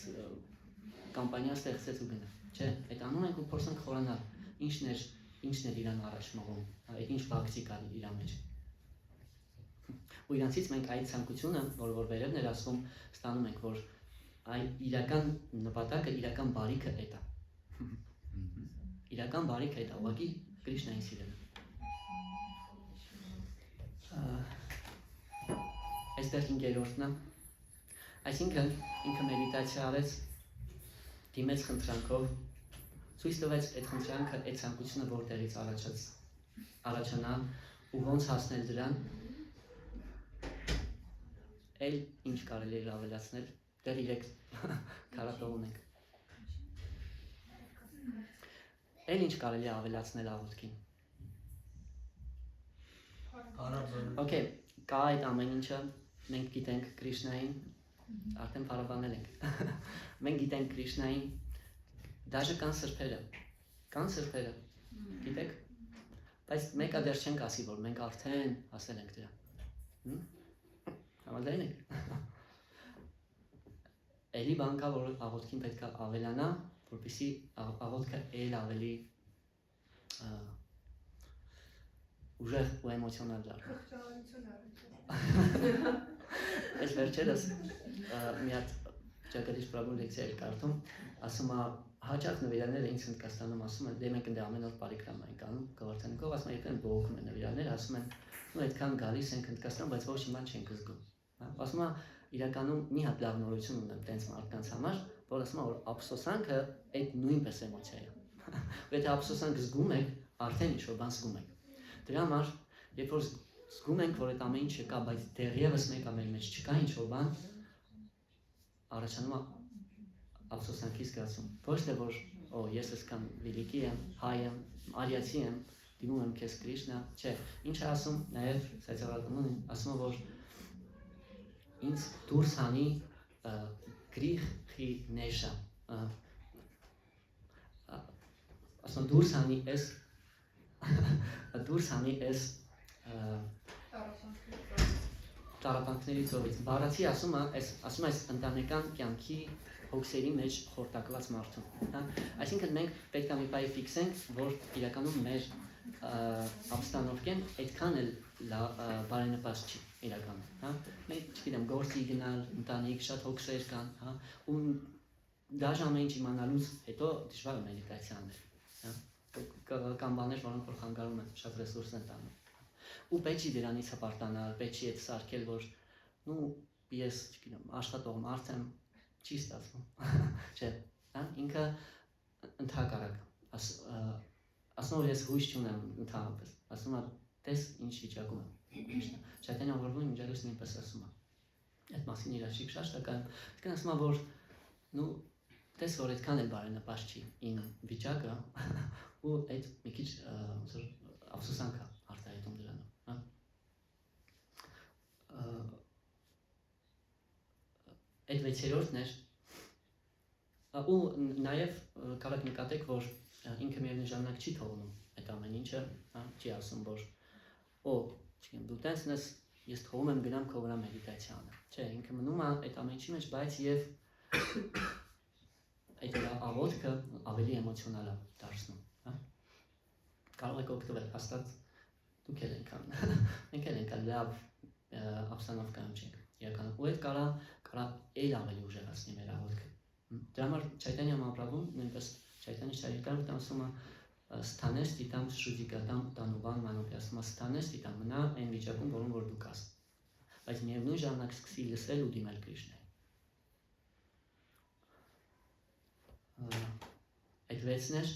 [SPEAKER 1] կամպանիա ստեղծեց ու գնա։ Չէ, այդ անում ենք ու փորձենք խորանալ, ինչն էր իրան առաջ մղում, այդ ինչ Bhakti կար իր մեջ։ Ու իրանցից մենք այդ ցանկությունը, որ վերևն էր ասվում, ստանում ենք, որ այդ իրական նպատակը, իրական բարիքը այդ է։ Իրական բարիքը այդ է, ուղղակի Կրիշնային սիրելը։ Այստեղ 5-րդն է, այսինքն ինքը մեդիտացիա արեց, դիմեց խնդրանքով, ցույց տվեց այդ խնդրանքը, այդ ցանկությունը որտեղից առաջանա ու ոնց հասնել դրան, էլ ինչ կարելի է ավելացնել, դեռ 3 քառատող ունենք։ Էլ ինչ կարելի է ավելացնել աղոթքին։ Okay, կա այդ ամեն ինչը, մենք գիտենք Կրիշնային, արդեն փառաբանել ենք։ Մենք գիտենք Կրիշնային, դաժե կան սրբերը, գիտեք, բայց մեկը դեռ չենք ասի, որ մենք արդեն հասել ենք դրան։ Համաձայն եք։ Էլի բան կա, որ աղոթքին պետք է ավելանա, որպեսզի աղոթքը էլ ավելի ուժեղ ու էմոցիոնալ դառնա։ Այս վերջերս մի հատ Ճակատիչ Պրաբհու լեկցիա էր կարդում, ասում է հաճախ նվիրալները ինձ Հնդկաստանում ասում են, դե մենք ընդ ամեն օր պարիկրամա ենք անում, գավաթանքով, ասում են երբեմն բողոքում են նվիրալները, ասում են, ու այդքան գալիս ենք Հնդկաստան, բայց ոչ իման չենք զգում։ Ասում է իրականում մի հատ լավ նորություն ունեմ տենց մարդկանց համար, որ ասում է, որ ափսոսանքը այդ նույնպես էմոցիա է։ Ու եթե ափսոսանք զգում եք, արդեն ինչ-որ բան զգում եք։ Դրա համար, երբ որ զգում ենք, որ այդ ամեն ինչը կա, բայց դեռևս մեկը մեր մեջ չկա ինչ-որ բան, առաջանում է ափսոսանքի զգացում։ Ոչ թե որ, ես այսքան վիլիկի եմ, հայ եմ, արիացի եմ, դիմում եմ քեզ Կրիշնա, չէ, ինչ է ասում, նաև սացիալականն ասում է, որ ինձ դուրս հանի գրիխի նեշա, ասում դուրս հանի ես տառապանքների ծովից, բառացի ասում ես ընտանեկան կյանքի հոգսերի մեջ խորտակված մարդուն, այսինքն մենք պետք է մի բայ ֆիքսենք, որ իրականում մեր ապստանովքեն այդքան էլ բարենպաստ չի իրականում, մենք չգիտեմ գործի գնալ, ընտանիք, շատ հոգսեր կան, ու դաժե ամեն ինչ իմանալուց հետո դժվար է մեդիտացիա անել, կան բաներ, որոնք որ խանգարում են, շատ ռեսուրս են տանում, ու պետք չի դրանից հպարտանալ, պետք չի այդ սարքել, որ ես չգիտեմ, աշխատող մարդ եմ, չի ստացվում, չէ, ինքը ընդհակառակ, ասում որ ես հույս չունեմ ընդհանրապես, ասում է տես ինչ վիճակում է Քրիշնա։ Չայտանյա որվում միջալուց նույնպես ասում է։ Այդ մասին իր աշիկ շաշտակայում, դկան ասում է, որ նու տես որ այդքան էլ բարենպաստ չի ին վիճակը ու այդ մի քիչ ափսոսանք է արտահայտում դրանով, հա։ Այդ 6-րդն էր ու նաև կարող նկատեք, որ ինքը միևնույն ժամանակ չի թողնում այդ ամեն ինչը, հա, չի ասում, որ չգիտեմ, դու տենց ես, ես թողում եմ գնամ քո վրա մեդիտացիա անեմ։ Չէ, ինքը մնում է այդ ամեն ինչի մեջ, բայց եւ այդ աղոթքը ավելի էմոցիոնալ է դարձնում, հա։ Կարող եք օգտվել, հաստատ դուք էլ եք ան։ Մենք էլ ենք լավ ապստանովկայում չենք։ Իրականում ու այդ կարա էլ ավելի ուժեղացնի մեր աղոթքը։ Դրա համար Չայտանյա Մահապրաբհուն նույնպես Չայտանյա Չարիտամրիթան ասում է ստանես դիտամ շուդիկատամ տանուվան մանոպի, ասում է ստանես դիտամ մնա այն վիճակում, որում որ դու կաս։ Բայց միևնույն ժամանակ սկսի լսել ու դիմել Քրիշնային։ Այդ 6-ն էր,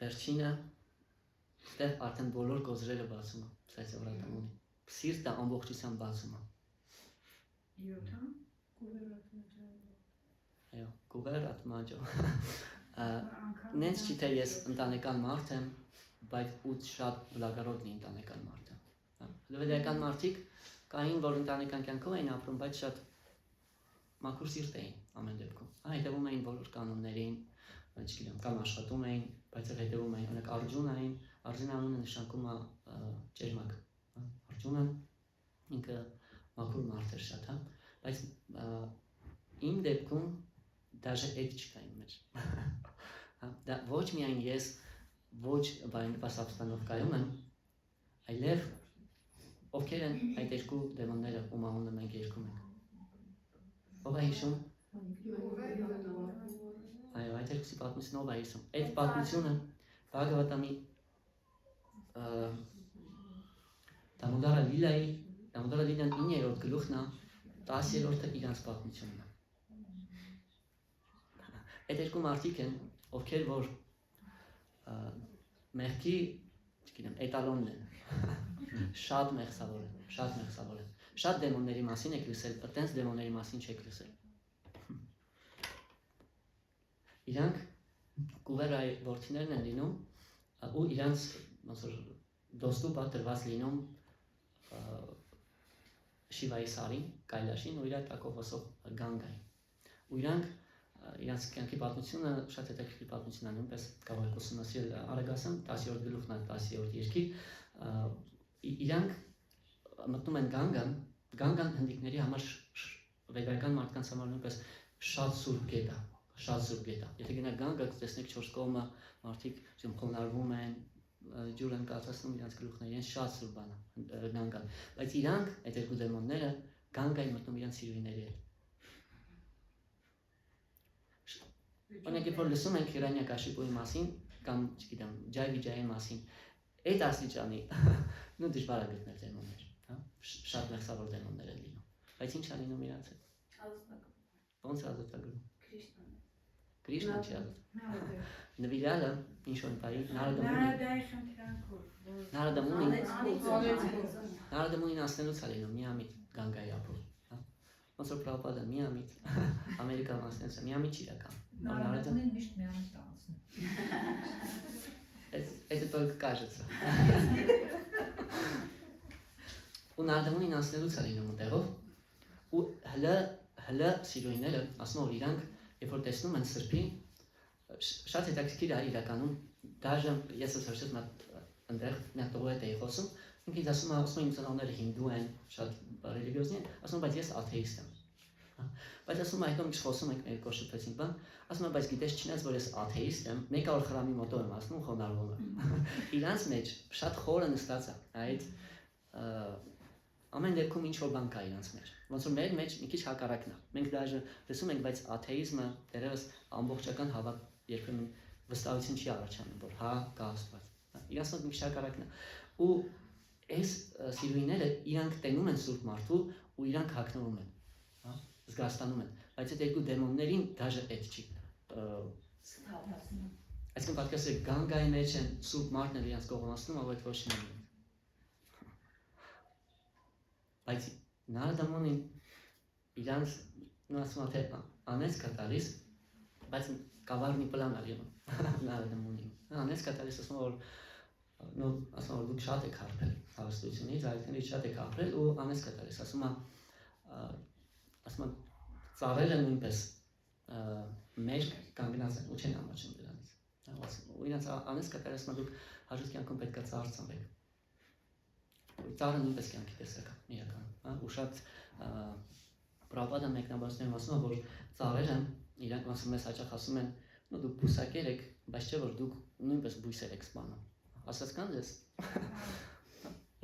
[SPEAKER 1] վերջինը ստեղ արդեն բոլոր գոզրերը բացում է, սայցը վրատամունի, սիրտը ամբողջությամբ բացում է։
[SPEAKER 3] 7-ը
[SPEAKER 1] Այո, կուվերատ մաջո։ Նենց չի թե ես ընտանեկան մարդ եմ, բայց ու շատ բլագարոտնի ընտանեկան մարդ եմ։ Լվեդիական մարդիկ կային, որ ընտանեկան կյանքով էին ապրում, բայց շատ մաքուր սիրտ էին ամեն դեպքում։ Հետևում էին բոլոր կանոններին, չգիտեմ, կամ աշխատում էին, բայց հետևում էին, օրինակ Արգջունային, Արգջուն անունը նշանակում է ճերմակ։ Արգջունը ինքը մաքուր մարդ էր շատ, հա, բայց իմ դեպքում դաժե այդ չկա իմ մեջ։ Դա ոչ միայն ես ոչ բարենպաստ ապստանովկայում եմ, այլև ովքեր են այդ երկու դեմոնները, ում անունը մենք երգում ենք։ Ով է հիշում։ Այո, այդ երկուսի պատմությունը ով է հիշում։ Այդ պատմությունը Բհագավատամի Դամոդարա Լիլան 9-րդ գլուխն է, 10-րդը իրանց պատմությունն է։ Այդ երկու մարդիկ են, ովքեր որ մեղքի, չգիտեմ, էտալոնն են, շատ մեղսավոր են, շատ դեմոնների մասին եք լսել, այտենց դեմոնների մասին չեք լսել։ Իրանք կուվերայի որդիներն են լինում, ու իրանց դոստուպա տրված լինում Շիվայի սարին, Կայլաշին ու իրար տակով հոսող Գանգային։ Ու իրանք իրանց կյանքի պատմությունը շատ հետաքրքիր պատմություն է, նույնպես կարող եք ուսումնասիրել Արագասն 10-րդ գլուխն է, 10-րդ երկիր։ Իրանք մտնում են Գանգան հնդիկների համար վեդայական մարդկանց համար նույնպես շատ սուրբ գետ է, Եթե գնաք Գանգա, կտեսնեք 4 կողմը մարդիկ խոնարհվում են, ջուր են կաթացնում իրանց գլուխները, իրենց շատ սուրբ բան է Գանգան։ Բայց իրանք, այդ երկու դեմոնները Գանգային մտնում իրանց սիրուհիների հետ։ Օրինակ, երբ որ լսում ենք Հիրանյակաշիպուի մասին կամ, չգիտեմ, Ջայվիջայի մասին, այդ աստիճանի նու դժվար է գտնել դեմոններ, հա, շատ մեղսավոր դեմոններ են լինում։ Բայց ինչ է լինում իրանց հետ։ Ոնց է ազատագրում։ Քրիշնան չի ազատ։ Նվիրյալը ինչ-որ բարի Նարադա Մունին ասնելուց է լինում միամիտ Գանգայի ապրում, հա։ Ոնց որ Պրաբհուպադը միամիտ Ամերիկա մասնեց, միամիտ չի իրական։
[SPEAKER 4] Նարադամունին միշտ միամիտ անցնում։
[SPEAKER 1] Это только кажется։ Ու Նարադամունին ասնելուց է լինում տեղով, ու հլը սիրուհիները ասում որ իրանք երբ որ տեսնում են սրբի, շատ հետաքրքիր է իրականում, դաժե ես ասացի այնտեղ մի տողոյետ էի խոսում, ինքը ինձ ասում է իմ ծնողները հինդու են, շատ ռելիգիոզնի են, ասում բայց ես աթեիստ եմ։ Բայց ասում հետո մի խոսում ենք մեր կոշտեցինք բան, ասում բայց գիտես չնայած որ ես աթեիստ եմ, մեկ օր խրամի մոտով եմ ասում խոնարհվում եմ։ Իրանց մեջ շատ խորը նստած է այդ ամեն դեպքում ինչ որ բան կա իրանց մեջ։ Ոնց որ մեր մեջ մի քիչ հակառակն է։ Մենք դաժե լսում ենք, բայց աթեիզմը դեռևս ամբողջական հավատ երբեմն վստահություն չի առաջանում, որ հա կա Աստված։ Իրանց մոտ մի քիչ հակառակն է։ Ու այս սիրուհիները իրանք տենում են Սուրբ Մարդու ու իրանք հագնվում են, հա, զգաստանում են, բայց այդ երկու դեմոններին դաժե այդ չի։ Այսինքն պատկերացրեք Գանգայի մեջ են Սուրբ Մարդն իրանց կողմնացնում, aber ոչ միայն։ բայց նարդամոնին իրանց ասում թե անես կտալիս, բայց կավարնի պլան ալի նարդամոնին, անես կտալիս ասում որ ասում որ դուք շատ եք հարբել հարստությունից, այդքանից շատ եք հարբել ու անես կտալիս, ասում ծառերը նույնպես մեր կանգնած են ու չեն ամաչում դրանից, ու իրանց անես կտալիս ասում դուք հաջորդ կյանքում պետք է ծառ ծնվեք, ծառը նույնպես կյանքի տեսակ է իրականում, ու շատ Պրաբհադը մեկնաբանություններում ասում է, որ ծառերը իրանք մեզ հաճախ ասում են, դուք բուսակեր եք, բայց չէ որ դուք նույնպես բույսեր եք սպանում, ասած կան ձեզ,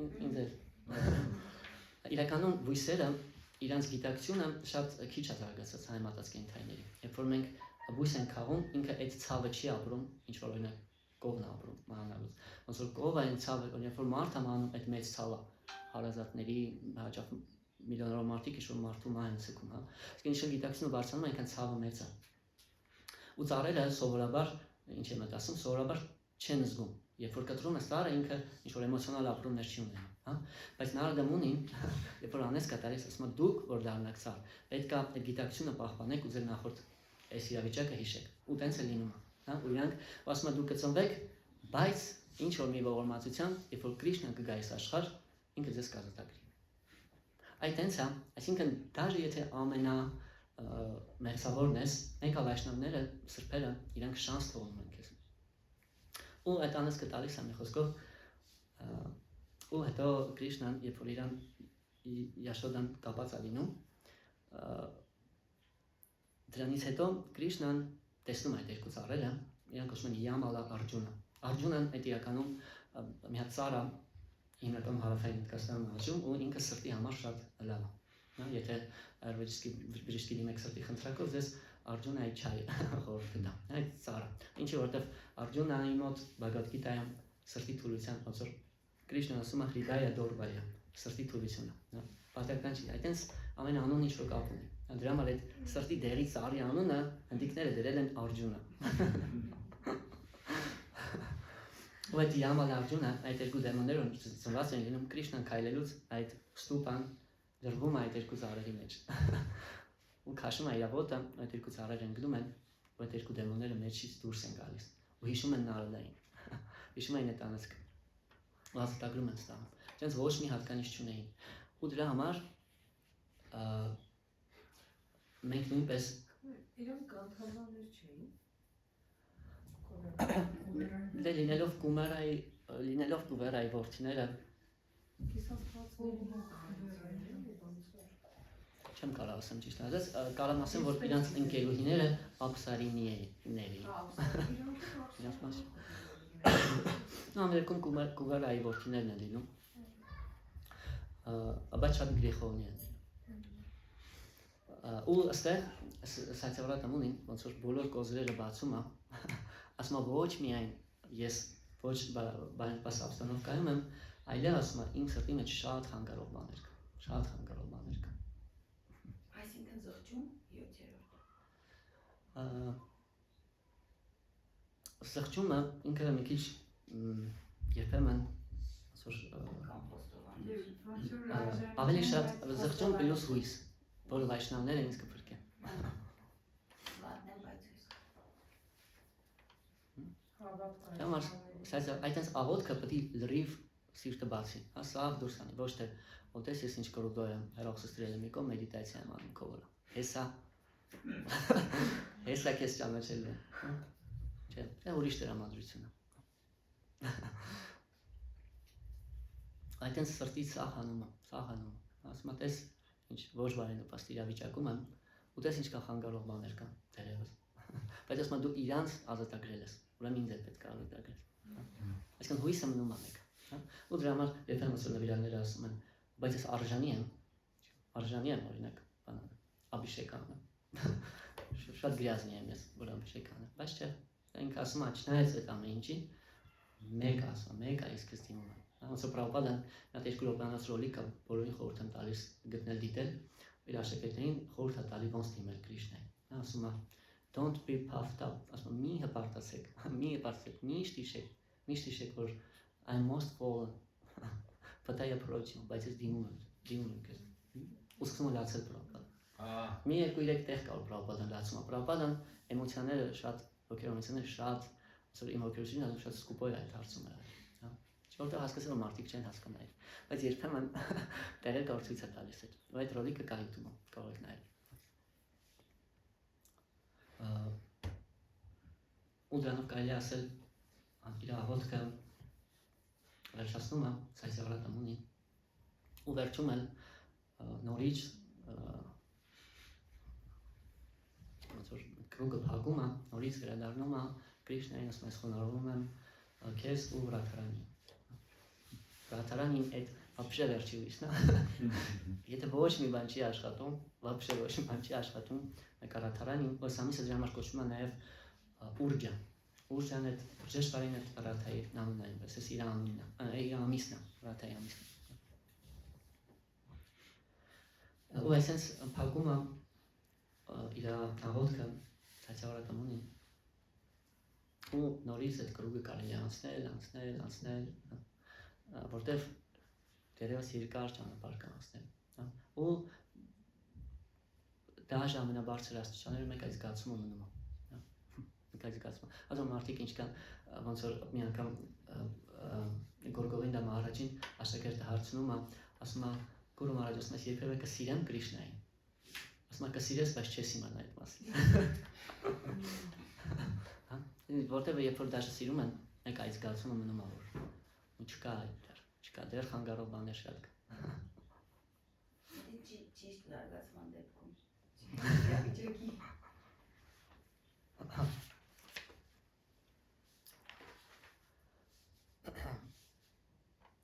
[SPEAKER 1] ինձ իրականում բույսերը իրանց գիտակցությունը շատ քիչ է զարգացած համեմատած կենդանիների, երբ որ մենք բույս ենք քաղում, ինքը այդ ցավը չի ապրում, ինչ որ օրինակ կողն է ապրում մանանալուց, ոնց որ կողը այն ցավը, երբ որ մարդ է մանում այդ մեծ ցավը հարազատների հաճախ միլիոնավոր մարդիկ ինչ որ մարդու մահ են ցկում, հա, իսկ ինչ որ գիտակցությունը բարձրանում այնքան ցավը մեծ է, ու ծառերը սովորաբար, ինչ եմ ասում, սովորաբար չեն զգում, երբ որ կտրում է ծառը ինքը ինչ որ էմոցիոնալ ապրումներ չի ունենում, հա, բայց նարդամոնին, երբ որ անես կատարես, ասում է դուք որ դառնաք ծառ, պետք է այդ գիտակցությունը պահպանեք ու ձեր նախորդ այս իրավիճակը հիշեք, ու տենց է լինում, հա, ու իրանք ասում է դուք կծնվեք, բայց ինչ որ մի ողորմածությամբ, երբ որ Կրիշնան կգա այս աշխարհ, ինքը ձեզ կազատագրի։ Այդ տենց է, այսինքն դաժե եթե ամենա մերձավորն ես, մենք վայշնավները, սրբերը, իրանք շանս թողնում են քեզ։ Ու այդ անես կտալիս է մի խոսքով, ու հետո Կրիշնան, երբ որ իրան Յաշոդան կապած է լինում, դրանից հետո Կրիշնան տեսնում է այդ երկու ծառերը, իրանք ասում են Յամալա Արջունա։ Արջունան այդ իրականում մի հատ ծառ է, հիմնականում հարավային Հնդկաստանում աճում ու ինքը սրտի համար շատ լավ է։ Եթե բժշկի դիմեք սրտի խնդրակով, ձեզ Արջունայի չայ խորհուրդ կտա։ Այդ ծառը։ Ինչի որտեվ Արջունայի մոտ Բհագավադ Գիտայում սրտի թուլության, ոնց որ Կրիշնան ասում է Հրիդայա Դորբայա, սրտի թուլությունը։ Պատահական չի, այդտենց ամեն անուն ինչ որ կապ ունի։ Դրա համար այդ սրտի դերի ծառի անունը հնդիկները դրել են Արջունա։ Ու այդ Յամալա Արջունը, այդ երկու դեմոնները ծնված են լինում Կրիշնան քայլելուց այդ ստուպան դրվում է այդ երկու ծառերի մեջ։ Ու քաշում է իր ոտը, այդ երկու ծառերը ընկնում են, ու այդ երկու դեմոնները մեջից դուրս են գալիս։ Ու հիշում են Նարդային։ Հիշում են այդ անցքը։ Ու հաստատագրում են ստանում։ Դրանց ոչ մի հատկանիշ չունեին։ Ու դրա համար մենք նույնպես
[SPEAKER 3] Իրանք կանթանաներ չէին։
[SPEAKER 1] լինելով Կուվերայի որդիները չեմ կարող ասեմ ճիշտ ասած, կարող եմ ասեմ, որ իրանց ընկերուհիները Ափսարիներ էին։ Իրանց մասը։ Ամերիկում Կուվերայի որդիներն են լինում, բայց շատ գրիխովնի են լինում։ Ու այստեղ Սացավրատամունին, ոնց որ բոլոր կոզրերը բացում է, ասում է ոչ միայն ես ոչ բանպես ապստանովկայում եմ, այլև ասում է իմ սրտի մեջ շատ խանգարող բաներ կա, շատ խանգարող բաներ կա։
[SPEAKER 2] Այսինքն զղջում 7-րդ։
[SPEAKER 1] Զղջումը ինքը մի քիչ երբեմն ավելի շատ զղջում պլյուս հույս, որ վայշնավները ինձ կփրկեն։ Այդպես աղոթքը պետք է լրիվ սիրտը բացի, հա, սաղ դուրս անի, ոչ թե ոտես ես ինչ կրուդո եմ, հեռախոստրել եմ եկո մեդիտացիա եմ անում քո վրա։ Հեսա քեզ ճանաչել է։ Չէ, դա ուրիշ տրամադրություն է։ Այդպես սրտի սահանում, ասում եմ, ինչ ոչ բարենպաստ իրավիճակում եմ, ու տես ինչ կա խանգարող բաներ կան դերևս։ Բայց ասում եմ դու իրանց ազատագրել ես, ուրեմն ինձ էլ պետք է ազատագրել։ Այսինքն հույսը մնում է մեկ, հա։ Ու դրա համար երբեմն ասում նվիրալները ասում են, բայց ես արժանի եմ օրինակ, Աբիշեկ անեմ։ Շատ գրязնի եմ ես, որ Աբիշեկ անեմ, բայց չէ, ինքը ասում է, չնայած այդ ամեն ինչի, մեկ ասում, մեկ այս քեզ դիմում է։ Ոնց որ Պրաբհադան նա երկու րոպեանոց ռոլիկ է, բոլորին խորհուրդ եմ տալիս գտնել դիտել, իր աշակերտներին խորհուրդ է տալի ոնց դիմել Կրիշնային։ Նա ասում է don't be puffed up, ասում մի հպարտացեք, միշտ հիշեք, որ I'm most fallen, but I approach you, բայց ես դիմում եմ, դիմում ենք։ Ուսուցումը լացել պրոպադան։
[SPEAKER 5] Ահա։
[SPEAKER 1] Մի երկու երեք տեղ կար պրոպադան լացումը։ Պրոպադան էմոցիաները շատ հոգեոր էմոցիաները շատ ասոր իմ հոգեորությունը շատ սկուպոյ այդ հարցում է։ Հա։ Որտեղ հասկացել եմ մարդիկ չեն հասկանալ։ Բայց երբեմն տեղեր կար ցույց է տալիս այդ։ Այդ ռոլիկը կա YouTube-ում, կարող եք նայել։ Ու դրանով կարելի ասել իր աղոթքը վերջացնում է Սայսավրատամունի ու վերջում էլ նորից կրուգը փակում է, նորից վերադառնում է Կրիշնային ասում ես խոնարհվում եմ քեզ ու Ռաթարանին։ Ռաթարանին այդ вообще վերջի ուսն է։ Եթե ոչ մի բան չի աշխատում, вообще ոչ մի բան չի աշխատում, մեկ Ռաթարանին, ո՞ս ամիսը դրա համար կոչվում է նաև Ուրջա։ Ուրջան այդ ճշտարին այդ Ռաթայի նամն է, այնպես է իր անունն է, իր ամիսն է, Ռաթայի ամիսն է։ Ու այսպես փակում է իր աղոթքը Սայսավրատամունին ու նորից այդ կրուգը կարելի անցնել, որտեղ դերևս երկար ճանապարհ կա անցնել, ու դաժե ամենաբարձր աստիճանները մեկ այդ զգացումը մնում է, մեկ այդ զգացումը, ասում մարդիկ ինչքան ոնց որ մի անգամ Գորգովինդա Մահարաջին աշակերտը հարցնում է, ասում է Գուրու Մահարաջ, ասում ես երբևէ կսիրեմ Կրիշնային, ասում է կսիրես, բայց չես իմանա այդ մասին, որտեղ երբ որ դաշը սիրում են, մեկ այդ զգացումը մնում է, որ չկա դեռ խանգարող բաներ շատ կա։
[SPEAKER 2] Ճիշտ զարգացման դեպքում։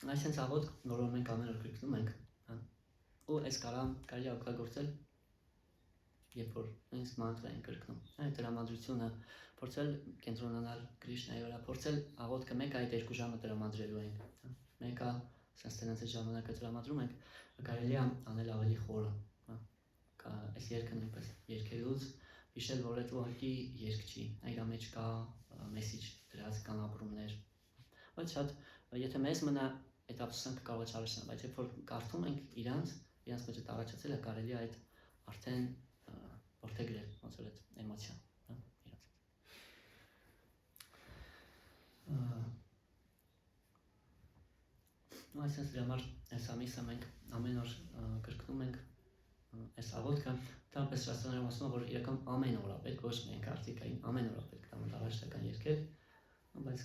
[SPEAKER 1] Այսինքն աղոթք, որ մենք ամեն օր կրկնում ենք, ու այս կարելի է օգտագործել, երբ որ նույնիսկ մանտրա են կրկնում, այդ տրամադրությունը փորձել կենտրոնանալ Կրիշնայի վրա, փորձել աղոթքը մեկ այդ 2 ժամը տրամադրելու ենք, մեկը sense տենանց ժամանակը տրամադրում ենք, կարելի է անել ավելի խորը, այս երգը նույնպես երգելուց հիշել, որ այդ ուղղակի երգ չի, այրա մեջ կա մեսիջ դրած կան ապրումներ, բայց շատ եթե մեզ մնա այդ ափսոսանքը կարող է չարաշնալ, բայց երբ որ կարդում ենք իրանց մեջ այդ առաջացել է կարելի է այդ արդեն որդեգրել ոնց որ այդ էմոցիան, իրանց։ Այսինքն դրա համար այս ամիսը մենք ամեն օր կրկնում ենք այս աղոթքը, դա պես ռաստրաներում ասում է, որ իրական ամեն օր է պետք, ոչ միայն կարծիքային, ամեն օր է պետք դա մտավաշտական երկել, բայց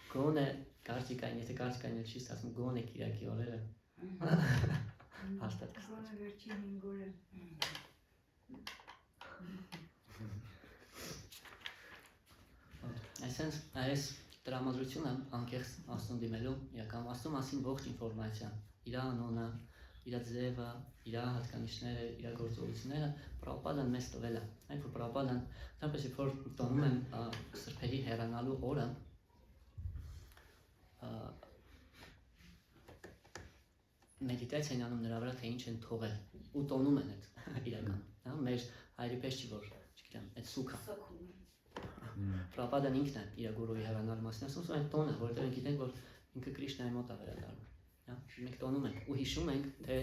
[SPEAKER 1] գոնե կարծիքային, եթե կարծիքային չի ստացվում, գոնե կիրակի օրերը հաստատ կստացվում։
[SPEAKER 3] Գոնե վերջին 5 օրը։
[SPEAKER 1] Այսինքն այս տրամադրությունը անկեղծ Աստծուն դիմելու, իրական Աստծու մասին ողջ ինֆորմացիան, իր անունը, իր ձևը, իր հատկանիշները, իր գործողությունները Պրաբհուպադան մեզ տվել է, այն որ Պրաբհուպադան թեպետ երբ որ տոնում են սրբերի հեռանալու օրը, մեդիտացիա են անում նրա վրա, թե ինչ են թողել ու տոնում են այդ իրականում, մեր հայրի պես չի որ, չգիտեմ, այդ սուքա Պրաբհուպադան ինքն է իր գուրուի հեռանալու մասին ասում, այն տոնը, որտեղ մենք գիտենք, որ ինքը Կրիշնայի մոտ է վերադառնում, մենք տոնում ենք ու հիշում ենք, թե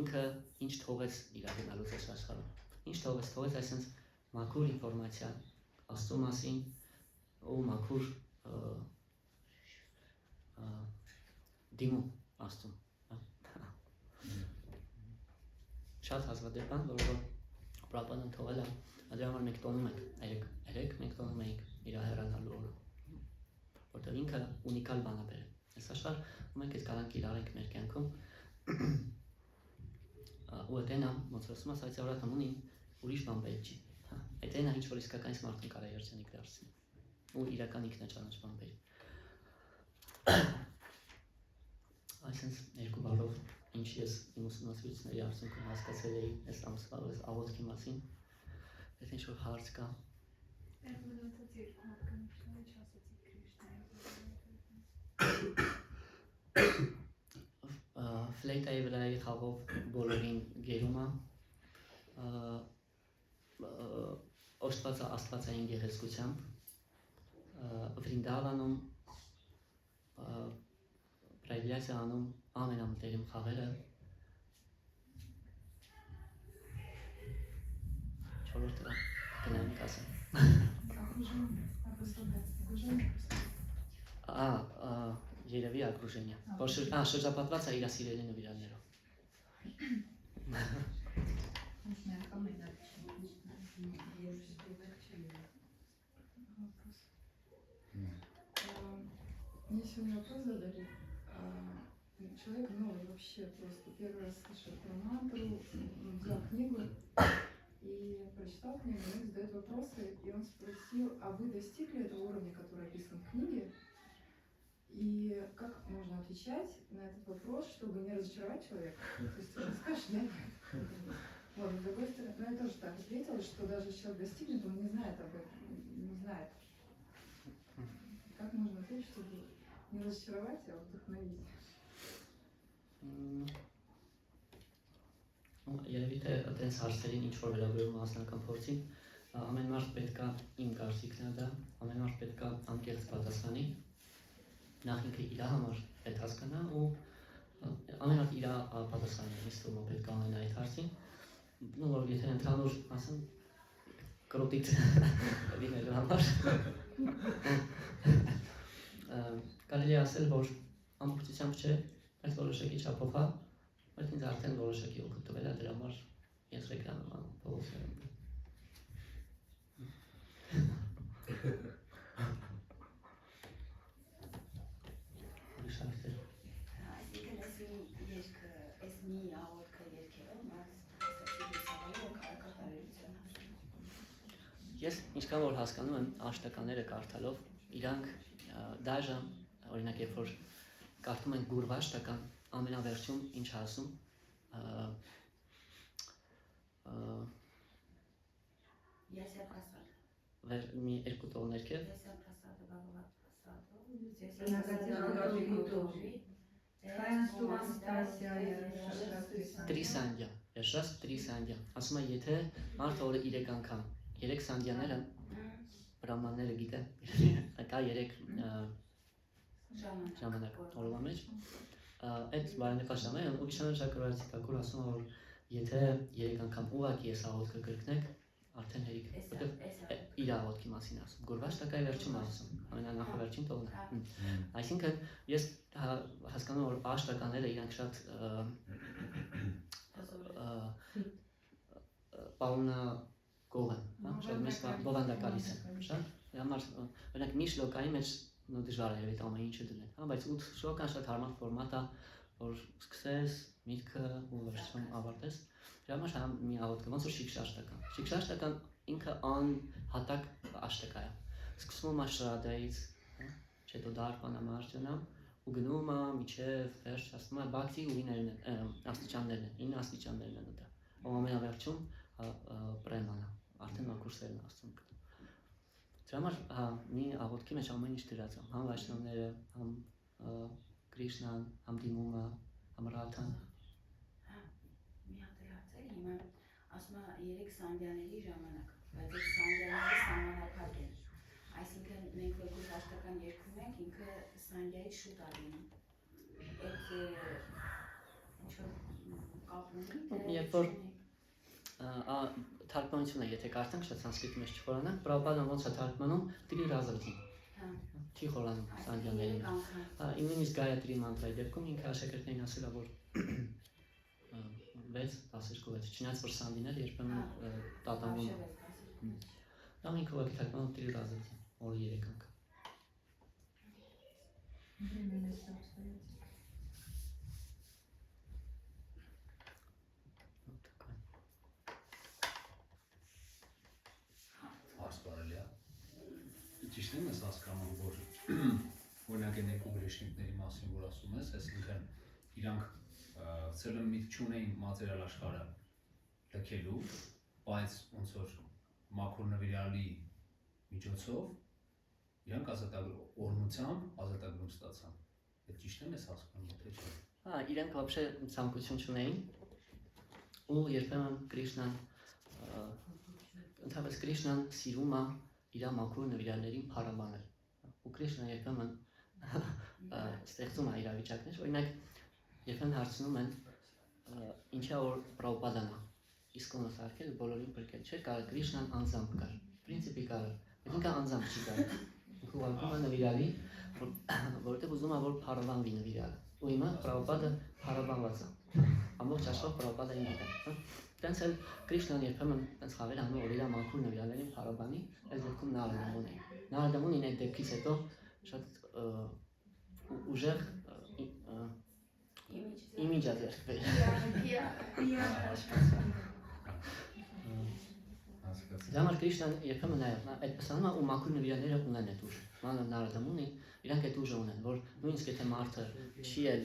[SPEAKER 1] ինքը ինչ թողեց իր գնալուց այս աշխարհում, ինչ թողեց, այսինքն մաքուր ինֆորմացիա Աստծու մասին ու մաքուր դիմում Աստծուն, շատ հազվադեպ են, որ Պրաբհուպադան թողել է, դրա համար մենք տոնում ենք, երեք մենք տոնում ենք իր հեռանալու օրը, որտեղ ինքը ունիկալ բան է բերել, այս աշխարհ ու մենք այս կալանքը իրար ենք մեր կյանքում, ու այդենա, ոնց որ ասում է Սայսավրատամունին, ուրիշ բան պետք չի, այդենա ինչ որ իսկական մարդուն կարա երջանիկ դարձնի, ու իրական ինքնաճանաչման բերի, այսինքն երկու բառով ինչ ես իմ ուսումնասիրությունների արդյունքում հասկացել էի այս աղոթքի մասին, եթե ինչ որ հարց կա։
[SPEAKER 3] Այդ մնացած երկու հատկանիշները ինչ ասացիք Կրիշնայի։
[SPEAKER 1] Ֆլեյտայի վրայի խաղով բոլորին գերում է, աստվածային գեղեցկությամբ, Վրինդավանում Պրայդիացը անում ամենամտերիմ խաղերը չորրորդը գնային կասեմ
[SPEAKER 3] Окружение. Окружение.
[SPEAKER 1] երևի ակրուժենյա շրջապատված է իր սիրելի նվիրալներով
[SPEAKER 4] Может, меня комментарий.
[SPEAKER 3] Мне сегодня вопрос задали. Человек новый вообще просто первый раз слышал про мантру, взял книгу и прочитал книгу, и задает вопросы, и он спросил, а вы достигли этого уровня, который описан в книге? И как можно отвечать на этот вопрос, чтобы не разочаровать человека? То есть ты скажешь, нет. Вот, с другой стороны, ну я тоже так ответила, что даже если человек достигнет, он не знает об этом, не знает. Как можно ответить, чтобы не разочаровать, а вдохновить?
[SPEAKER 1] Երևի թե այդպես հարցերին ինչ որ վերաբերում մասնական փորձին, ամեն մարդ պետք է իմ կարծիքն է դա, ամեն մարդ պետք է անկեղծ պատասխանի, նախ ինքը իր համար այդ հասկանա ու ամեն մարդ իր պատասխանը ինձ թվում է պետք է անեն այդ հարցին, ու որ եթե ընդհանուր ասեմ կրոտից լինելու համար կարելի է ասել, որ ամբողջությամբ չէ, բայց որոշակի չափով հա, բայց ինձ արդեն որոշակի օգուտ տվել է դրա համար ես ռեկլամ եմ անում փողոցներում։ Ուրիշ հարցեր։
[SPEAKER 2] Այսինքն այս մի աղոթքը երկերով մաս ասացի կարակատարելիություն
[SPEAKER 1] Ես ինչքան որ հասկանում եմ աշտականները կարդալով, իրանք դաժը, օրինակ երբ որ կարդում են գուրվաշտական, ամենավերջում ինչ ասում,
[SPEAKER 2] Եսյա պրասադ
[SPEAKER 1] մի երկու տողներ կև,
[SPEAKER 2] Եսյա պրասադը բաղվատ պրասադը
[SPEAKER 4] Таинство Анастасия,
[SPEAKER 1] Տրիսանդյա, եշրած Տրիսանդյա, ասում է եթե մարդը օրը 3 անգամ, 3 սանդյաները, բրամանները գիտե, կա 3 ժամանակ օրվա մեջ, այդ բարենեքաշ ժամանակ, ու գիշանը շակրարացի կակուր ասում է, որ եթե 3 անգամ ուղակի ես աղոտքը կրկնեք, արդեն հերիք, որտեղ իր աղոտքի մասին ասում, գորվաշ տակայի վերջում ասում, ամենանախավերջին տողն է, այսինքն ես հասկանում որ աշտականները իրանք շատ պարունակող են, շատ մեծ բովանդակալիս են, շատ, համար, օրինակ մի շլոկայի մեջ դժվար է երևի ամեն ինչը դնել, բայց 8 շլոկան շատ հարմար ֆորմատ է, որ սկսես, միտքը ու վերջում ավարտես, դրա համար մի աղոտքը, ոնց որ շիկշաշտական ինքը անհատակ աշտակա է, սկսվում է շրադայից, չետո դարպան ամարջանամ, ու գնում է միջև վերջ, ասում է բակցի ու աստիճաններն են, 9 աստիճաններն են դա, ու ամենավերջում պրեման է, արդեն ակուրսերն է աստում կտում։ Դրա համար մի աղոտքի մեջ ամեն ինչ դրած է, համ վայշնավները, համ Կրիշնան, համ դիմումը, համ Ռաթան։
[SPEAKER 2] Մի հատ հարցեր հիմա ասում է 3 սանդյաների ժամանակ, բայց այս սանդյաները սահմանափակ են, այսինքն մենք որ գուրվաշտական երգում ենք, ինքը սանդյայից շուտ է լինում, այդ ինչ-որ կապ ունի,
[SPEAKER 1] Երբ որ թարգմանությունը եթե կարդանք, շատ սանսկրիտի մեջ չխորանանք, Պրաբհադան ոնց է թարգմանում տրի ռազրդին, չի խորանում սանդյաներին, նույնիսկ Գայատրի մանտրայի դեպքում ինքը աշակերտներին ասել է, որ 6-12, չնայած որ սանդիները երբեմն տատանվում է, դա ինքը ուղղակի թարգմանում տրի ռազրդին, օրը 3 անգամ։
[SPEAKER 4] Временность обстоятельств.
[SPEAKER 5] Ասպարելի է։ Ճիշտ եմ ես հասկանում, որ օրինակ են երկու գրեշնիկների մասին, որ ասում ես, այսինքն իրանք ցելը միտք չունեին մատերիալ աշխարհը լքելու, բայց ոնց որ մաքուր նվիրալի միջոցով իրանք օրնությամբ ազատագրում ստացան։ Այդ ճիշտ եմ ես հասկանում, թե չէ։
[SPEAKER 1] Իրանք вообще ցանկություն չունեին ու երբեմն Կրիշնան ընդհանրապես Կրիշնան սիրում է իր մաքուր նվիրալներին փառաբանել ու Կրիշնան երբեմն ստեղծում է իրավիճակներ, օրինակ երբեմն հարցնում են ինչա որ Պրաբհուպադան է իսկ ոնց արկել բոլորին բրկել չէ կարող Կրիշնան անձամբ կար պրինցիպի կար ինքը անձամբ չի կար ինքը ուղղակում է նվիրալի որտեղ ուզում է որ փառաբանվի նվիրալը ու հիմա Պրաբհուպադը փառաբանված է ամբողջ աշխարհ Պրաբհուպադային գիտեն տենց էլ Կրիշնան երբեմն տենց խաղեր անում որ իր մաքուր նվիրալներին փառաբանի այս դեպքում Նարադամունին այդ դեպքից հետո շատ ուժեղ image ձեռքվել Դամար Կրիշնան երբեմն այդպես անում է ու մաքուր նվիրալները ունեն այդ ուժը մանավանդ Նարադամունին իրանք այդ ուժը ունեն որ նույնիսկ եթե մարդը չի էլ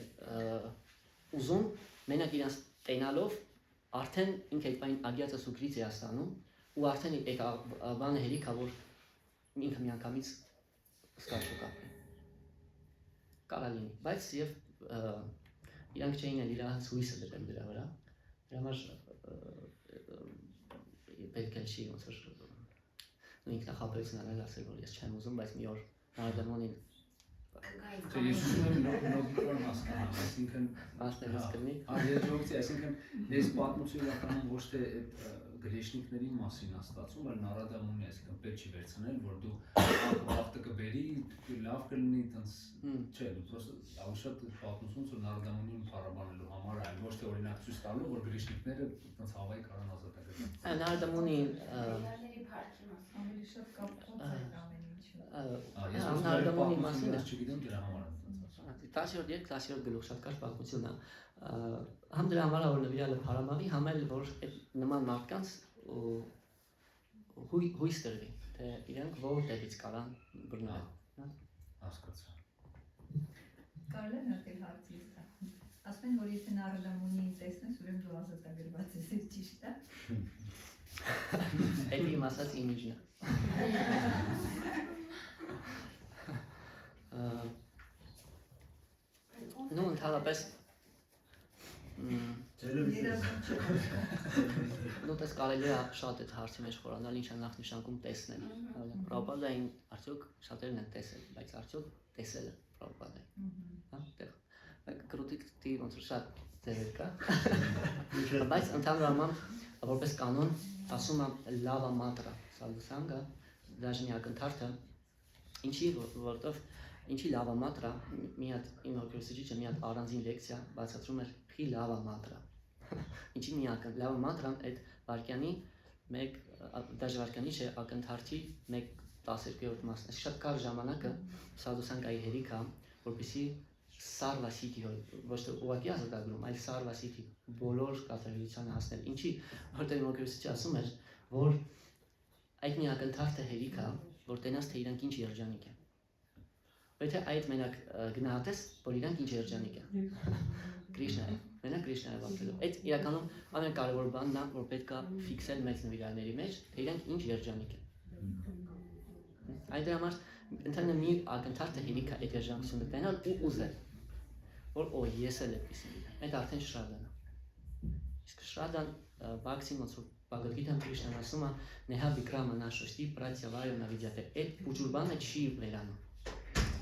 [SPEAKER 1] ուզում մենակ իրանց տենալով արդեն ինքը այդ բանին ագիացը սուկրից է ստանում ու արդեն այդ բանը հերիք է որ ինքը միանգամից սկաճ կապի կարա լինի բայց եւ իրանք չէին էլ իր հույսը դրել դրա վրա դրա համար պետք է չի ոնց որ ինքնախապերություն անել ասել որ ես չեմ ուզում բայց մի օր Նարադամունին
[SPEAKER 5] Ես ուզում եմ նոր հասկանալ, այսինքն
[SPEAKER 1] մասներս կլինի
[SPEAKER 5] Աջողություն, այսինքն ես պատմություն իրականում ոչ թե գրեշնիկների մասին աստացում, այլ Նարադամունի, այսինքն պետք չի վերցնել, որ դու վաղտը կբերի, լավ կլինի, տենց չէ, դու պրոստը ավելի շատ պատմություն որ Նարադամունին փառաբանելու համար, այլ ոչ թե օրինակ ցույց տալու, որ գրեշնիկները տենց հավայի կարան ազատագրել։
[SPEAKER 1] Նարադամունի
[SPEAKER 3] Ավելի շատ կապված է ամեն ինչը։
[SPEAKER 5] Ես
[SPEAKER 1] Նարադամունի մասին
[SPEAKER 5] չգիտեմ դրա համար
[SPEAKER 1] 10-րդ երկ 10-րդ գլուխ շատ կարճ պատմություն է համ դրա համար որ նվիրալը փառաբանվի համ էլ որ այդ նման մարդկանց հույս տրվի թե իրենք որտեղից կարան բռնել
[SPEAKER 5] հասկացա
[SPEAKER 4] Կարելի է հատել հարցից ասում են որ եթե Նարադամունին տեսնես ուրեմն դու ազատագրված ես ճիշտ է
[SPEAKER 1] Այդ իմ ասած իմիջն է Ну, ընդհանրապես Ну, դες կարելի է շատ այդ հարցի մեջ խորանալ ինչ նախնիշանքում տեսնել Պրաբհուպադային արդյոք շատերն են տեսել, բայց արդյոք տեսել է Պրաբհուպադային հա, դեղ կրուտիկի ոնց որ շատ ձևեր կա բայց ընդհանրապես որպես կանոն ասում եմ լավա մատրա սալուսանգա դաժե մի ակնթարթը ինչի որտով ինչի լավա մատրա մի հատ իմ հոգեբանիչը մի հատ առանձին լեկցիա բացատրում էր խի լավա մատրա ինչի մի ակն լավա մատրան այդ վարքյանի մեկ դաժե վարքյանի չէ ակնթարթի 1/12 մասն է շատ կարճ ժամանակը սալուսանգայի հերիքա որպեսի Սարվասիթի ոչ թե ուղղակի ազատագրում, այլ Սարվասիթի բոլոր կատարելությանը հասնել։ Ինչի, որտեղ մոգեբանիչը ասում էր, որ այդ մի ակնթարթը հերիք է, որ տենաս թե իրանք ինչ երջանիկ է։ Եթե այդ մենակ գնահատես, որ իրանք ինչ երջանիկ է։ Կրիշնա է, մենակ Կրիշնա է վարդելու։ Այդ իրականում ամենակարևոր բանն է, որ պետք է ֆիքսել մեծ նվիրալների մեջ, թե իրանք ինչ երջանիկ են։ Այդ համար ընդհանրապես մի ակնթարթը հերիք է այդ երջանկությունը տենալ ու ուզել։ Որ ես էլ էպես եմ, այդ արդեն շրադան է։ Իսկ շրադան բաքսին ոնց որ Բհագավադ-գիտան Կրիշնան ասում է Նեհա Վիկրամա նաշոշտի պրատյա վայո նավիդյատե այդ ուջուրբանը չի վերանում։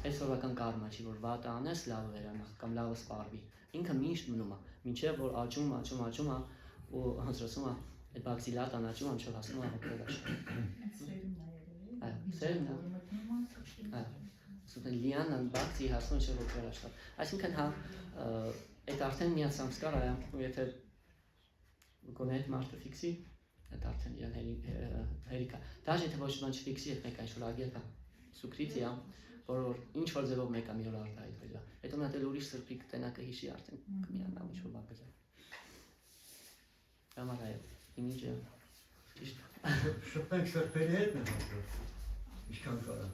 [SPEAKER 1] Այդ սովորական կարմա չի որ վատը անես լավը վերանա կամ լավը սպառվի։ Ինքը միշտ մնում է, մինչև որ աճում է ու հնձրացում է այդ բաքսի լատան աճում անչով հասնում է հոգեդաշ։ Սերն է։ Սուտեն լիանան բաքսի հասնում չէ հոգեդաշ։ Այսինքն հա այդ արդեն մի սամսկար է, ու եթե գոնե այդ մարդը ֆիքսի այդ արդեն իրան հերիքա։ Դաժե եթե ոչ բան չֆիքսի, այդ մեկ ինչ-որ ագետա սուկրիցիա, որ ինչ որ ձևով մեկա մի օր արտահայտվել է։ Հետո նա դել ուրիշ սրբիկ տենակը հիշի արդեն կմիանա ինչ-որ բան կզա։ Համար այո, իմիջը ճիշտ։
[SPEAKER 6] Շփենք սրբերի հետ է հանդիպում։ Ինչքան կարա։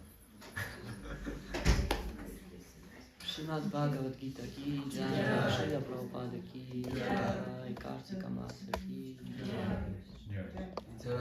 [SPEAKER 1] Շիմադ Բհագավադ-գիտա քի ջայ, Շիլա Պրաբհուպադա քի ջայ, Կարտիկա Մաստեր քի ջայ։